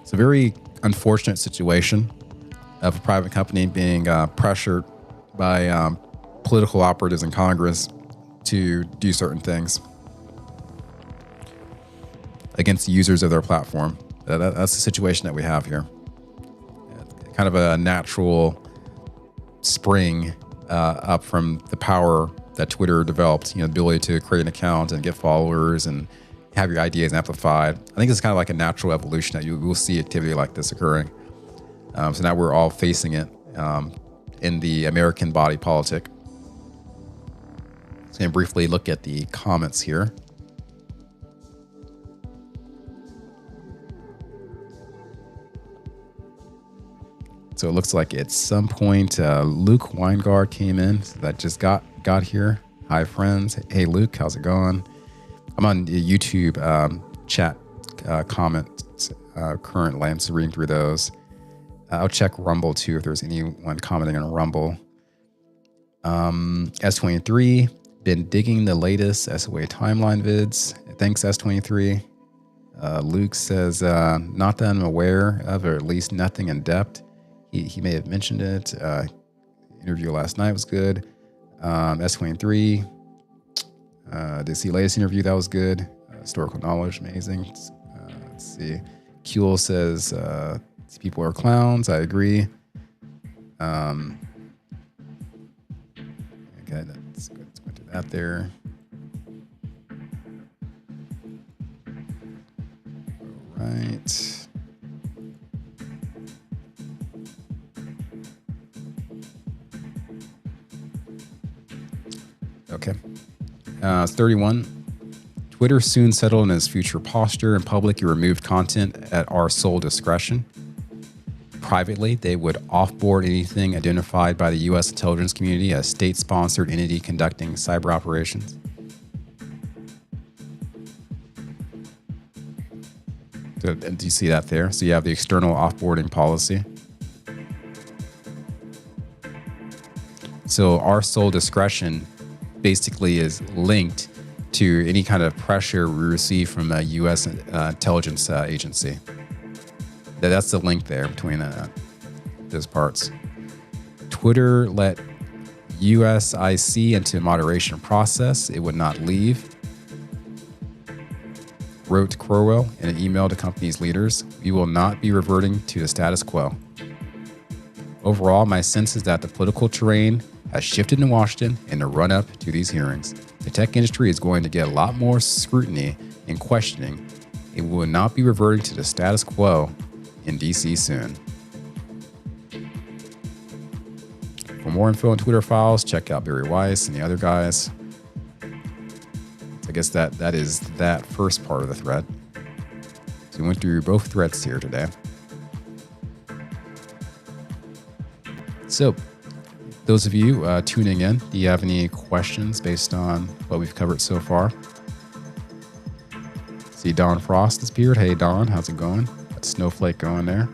It's a very unfortunate situation of a private company being pressured by political operatives in Congress to do certain things against the users of their platform. That's the situation that we have here. Kind of a natural spring up from the power that Twitter developed, the ability to create an account and get followers and have your ideas amplified. I think it's kind of like a natural evolution that you will see activity like this occurring. So now we're all facing it in the American body politic. So I'm going to briefly look at the comments here. So it looks like at some point Luke Weingard came in. So that just got here. Hi, friends. Hey, Luke, how's it going? I'm on the YouTube chat comments currently. I'm just reading through those. I'll check Rumble too if there's anyone commenting on Rumble. S23, been digging the latest SOA timeline vids. Thanks, S23. Luke says, not that I'm aware of, or at least nothing in depth. He may have mentioned it. Interview last night was good. S23. Did see latest interview, that was good. Historical knowledge, amazing. Let's see. Kuehl says, these people are clowns. I agree. Okay, let's go to that there. All right. Okay. 31. Twitter soon settled in its future posture. In public, you removed content at our sole discretion. Privately, they would offboard anything identified by the U.S. intelligence community as state-sponsored entity conducting cyber operations. So, do you see that there? So you have the external offboarding policy. So our sole discretion basically is linked to any kind of pressure we receive from a U.S. intelligence agency. That's the link there between those parts. Twitter let USIC into moderation process. It would not leave. Wrote Crowell in an email to company's leaders, we will not be reverting to the status quo. Overall, my sense is that the political terrain has shifted in Washington in the run-up to these hearings. The tech industry is going to get a lot more scrutiny and questioning. It will not be reverting to the status quo in DC soon. For more info on Twitter files, check out Barry Weiss and the other guys. I guess that is that first part of the thread. So we went through both threads here today. So those of you tuning in, do you have any questions based on what we've covered so far? See Don Frost has appeared. Hey, Don, how's it going? Got Snowflake going there.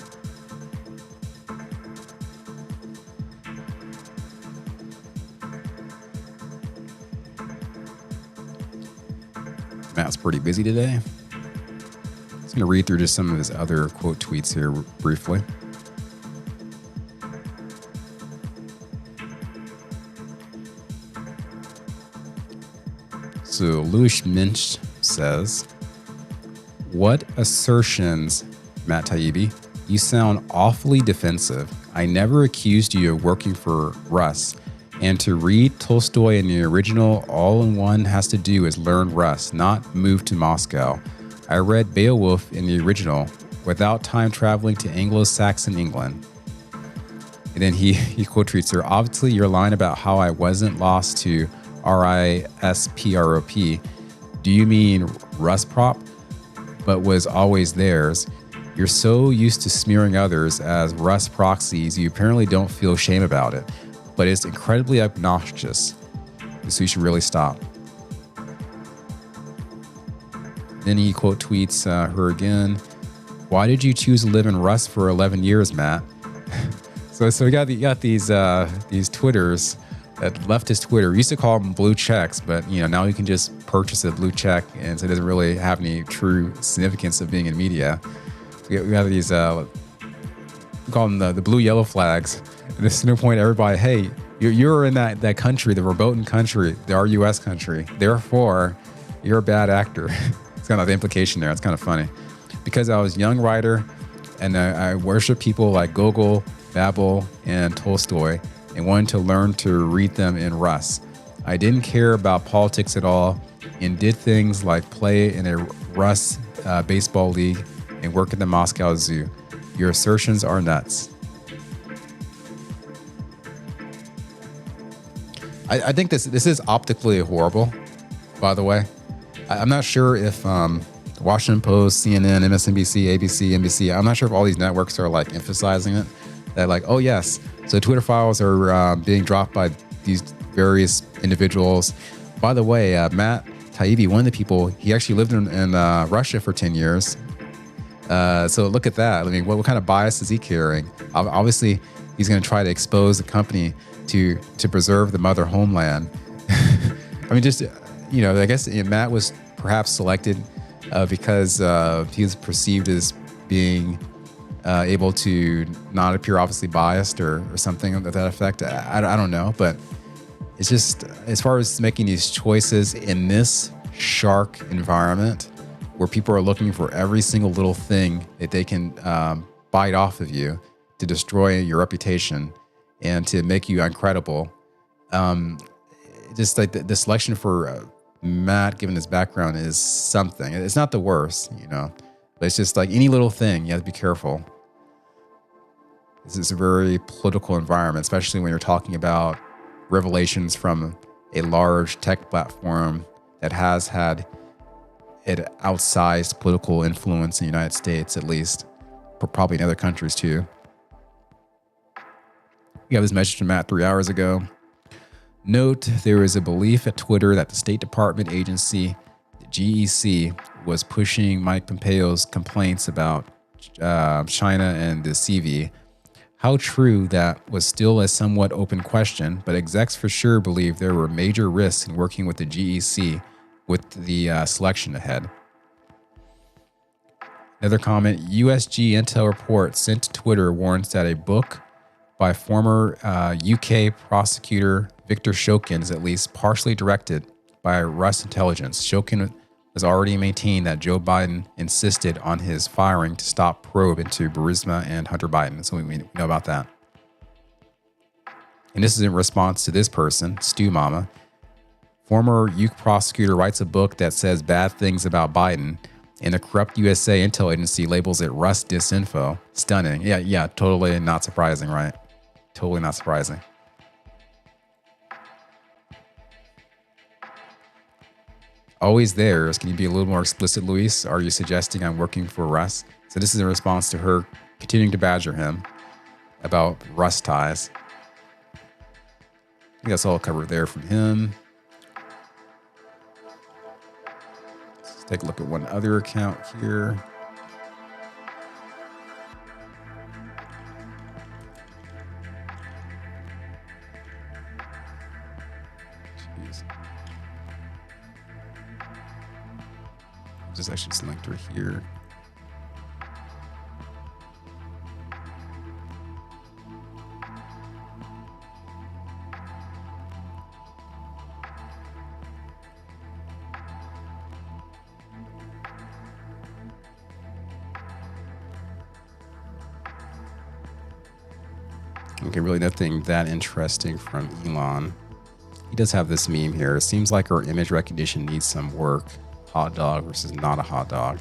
Matt's pretty busy today. I'm just going to read through just some of his other quote tweets here briefly. So Louis Minch says, "What assertions, Matt Taibbi? You sound awfully defensive. I never accused you of working for Russ. And to read Tolstoy in the original, all one has to do is learn Russ, not move to Moscow. I read Beowulf in the original without time traveling to Anglo-Saxon England." And then he quote tweets her, "Obviously, your line about how I wasn't lost to RISPROP. Do you mean Russ prop? But was always theirs. You're so used to smearing others as Russ proxies, you apparently don't feel shame about it. But it's incredibly obnoxious. So you should really stop." Then he quote tweets her again. "Why did you choose to live in Russ for 11 years, Matt?" So we got these Twitters, leftist Twitter. We used to call them blue checks, but now you can just purchase a blue check, and so it doesn't really have any true significance of being in media. We have these, we call them the blue yellow flags. And there's no point everybody, hey, you're in that country, the verboten country, the RUS country. Therefore, you're a bad actor. It's kind of the implication there. It's kind of funny. Because I was a young writer and I worship people like Gogol, Babel, and Tolstoy and wanted to learn to read them in Russ. I didn't care about politics at all and did things like play in a Russ baseball league and work at the Moscow Zoo. Your assertions are nuts." I think this is optically horrible, by the way. I'm not sure if Washington Post, CNN, MSNBC, ABC, NBC, I'm not sure if all these networks are like emphasizing it. That like, oh yes, so Twitter files are being dropped by these various individuals. By the way, Matt Taibbi, one of the people, he actually lived in Russia for 10 years. So look at that. I mean, what kind of bias is he carrying? Obviously, he's going to try to expose the company to preserve the mother homeland. I mean, just, I guess Matt was perhaps selected because he was perceived as being able to not appear obviously biased or something to that effect. I don't know, but it's just, as far as making these choices in this shark environment where people are looking for every single little thing that they can bite off of you to destroy your reputation and to make you uncredible. Just like the selection for Matt, given his background, is something. It's not the worst, but it's just like any little thing, you have to be careful. This is a very political environment, especially when you're talking about revelations from a large tech platform that has had an outsized political influence in the United States, at least, but probably in other countries too. We got this message from Matt 3 hours ago. Note, there is a belief at Twitter that the State Department agency, the GEC, was pushing Mike Pompeo's complaints about China and the CV. How true that was still a somewhat open question, but execs for sure believe there were major risks in working with the GEC with the selection ahead. Another comment, USG Intel report sent to Twitter warns that a book by former UK prosecutor Victor Shokin is at least partially directed by Russ intelligence. Shokin has already maintained that Joe Biden insisted on his firing to stop probe into Burisma and Hunter Biden. So we know about that. And this is in response to this person, Stu Mama. Former UK prosecutor writes a book that says bad things about Biden, and the corrupt USA intel agency labels it Russ disinfo. Stunning. Yeah, totally not surprising, right? Totally not surprising. Always theirs. Can you be a little more explicit, Luis? Are you suggesting I'm working for Russ? So this is in response to her continuing to badger him about Russ ties. think that's all covered there from him. Let's take a look at one other account here. Jeez. Just actually linked her here. Okay, really nothing that interesting from Elon. He does have this meme here. It seems like our image recognition needs some work. Hot dog versus not a hot dog.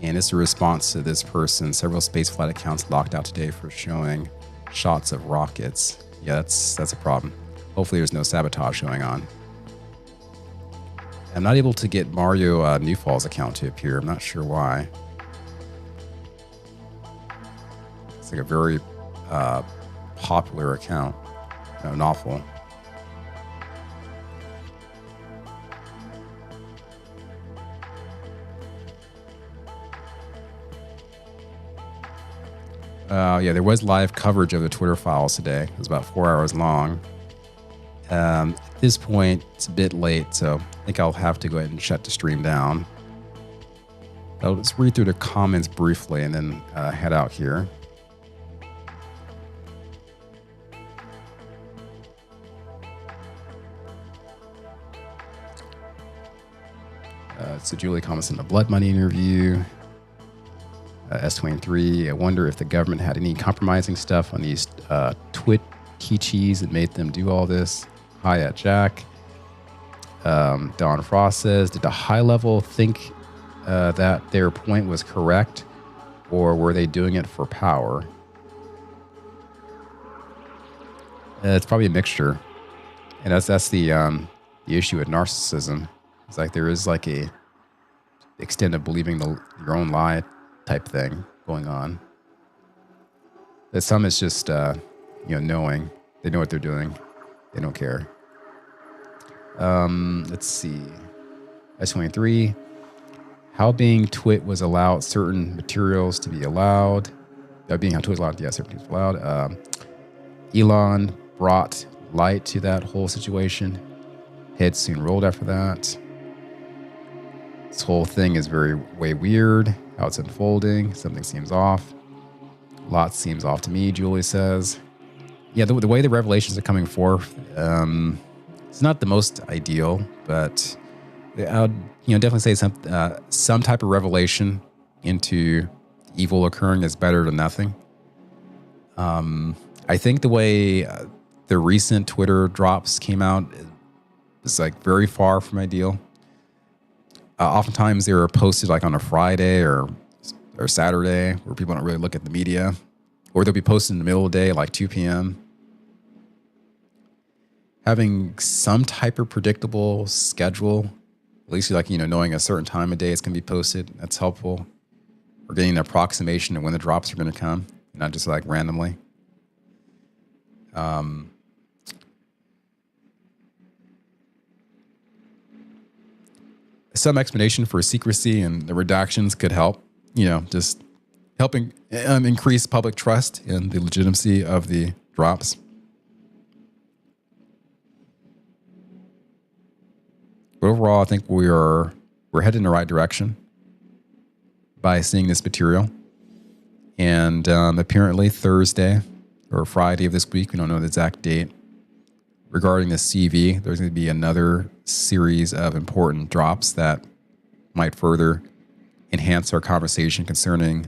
And it's a response to this person. Several spaceflight accounts locked out today for showing shots of rockets. Yeah, that's a problem. Hopefully there's no sabotage going on. I'm not able to get Mario Newfall's account to appear. I'm not sure why. It's like a very popular account. Awful. Yeah, there was live coverage of the Twitter files today. It was about 4 hours long. At this point, it's a bit late, so I think I'll have to go ahead and shut the stream down. I'll just read through the comments briefly and then head out here. So Julie comments in the Blood Money interview. S23, I wonder if the government had any compromising stuff on these twit teachees that made them do all this. Hi at Jack. Don Frost says, did the high level think that their point was correct, or were they doing it for power? It's probably a mixture. And that's the issue with narcissism. It's like there is like a extent of believing your own lie type thing going on. That some is just knowing. They know what they're doing. They don't care. Let's see. S23. How being twit was allowed certain materials to be allowed. Being how twit was allowed, yeah, certain things allowed. Elon brought light to that whole situation. Head soon rolled after that. This whole thing is way weird. How it's unfolding. Something seems off. Lots seems off to me, Julie says. Yeah, the way the revelations are coming forth, it's not the most ideal, but I would definitely say some type of revelation into evil occurring is better than nothing. I think the way the recent Twitter drops came out is like very far from ideal. Oftentimes they were posted like on a Friday or Saturday where people don't really look at the media, or they'll be posted in the middle of the day, like 2 p.m. Having some type of predictable schedule, at least knowing a certain time of day it's going to be posted, that's helpful. Or getting an approximation of when the drops are going to come, not just like randomly. Some explanation for secrecy and the redactions could help, just helping increase public trust in the legitimacy of the drops. But overall, I think we're headed in the right direction by seeing this material. And apparently Thursday or Friday of this week, we don't know the exact date, regarding the CV, there's going to be another series of important drops that might further enhance our conversation concerning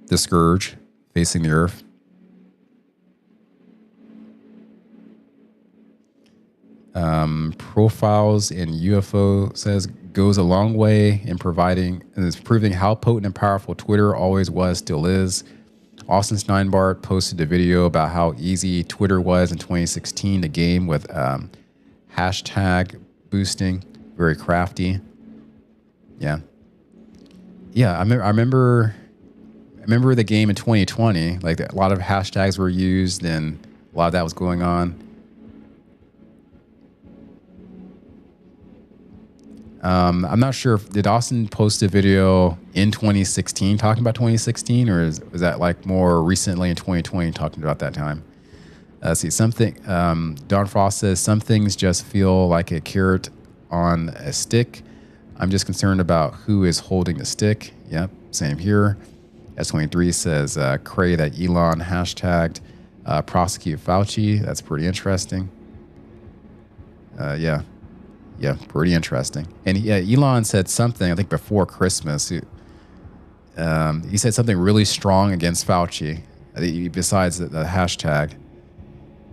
the scourge facing the earth. Profiles in UFO says goes a long way in proving how potent and powerful Twitter always was, still is. Austin Steinbart posted a video about how easy Twitter was in 2016, the game with hashtag boosting, very crafty. Yeah. I remember the game in 2020. Like a lot of hashtags were used, and a lot of that was going on. I'm not sure did Austin post a video in 2016 talking about 2016, or was that like more recently in 2020 talking about that time? See, something, Don Frost says, some things just feel like a carrot on a stick. I'm just concerned about who is holding the stick. Yep, same here. S23 says, Cray that Elon hashtagged prosecute Fauci. That's pretty interesting. Yeah, pretty interesting. And yeah, Elon said something, I think before Christmas. He said something really strong against Fauci, besides the hashtag.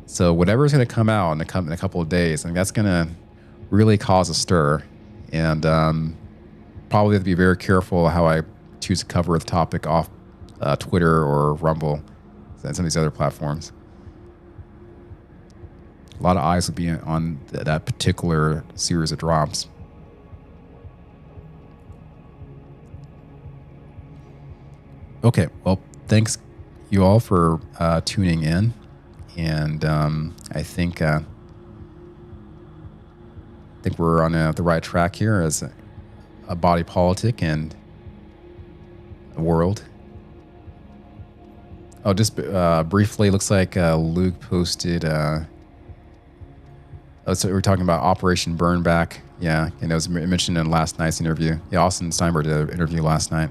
So whatever's going to come out in a couple of days, I think that's going to really cause a stir. And probably have to be very careful how I choose to cover the topic off Twitter or Rumble and some of these other platforms. A lot of eyes will be on that particular series of drops. Okay, well, thanks you all for tuning in. And I think we're on the right track here as a body politic and a world. Oh, just briefly, looks like Luke posted. So we're talking about Operation Burnback. Yeah, and it was mentioned in last night's interview. Yeah, Austin Steinberg did an interview last night.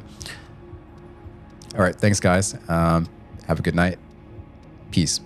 All right, thanks, guys. Have a good night. Peace.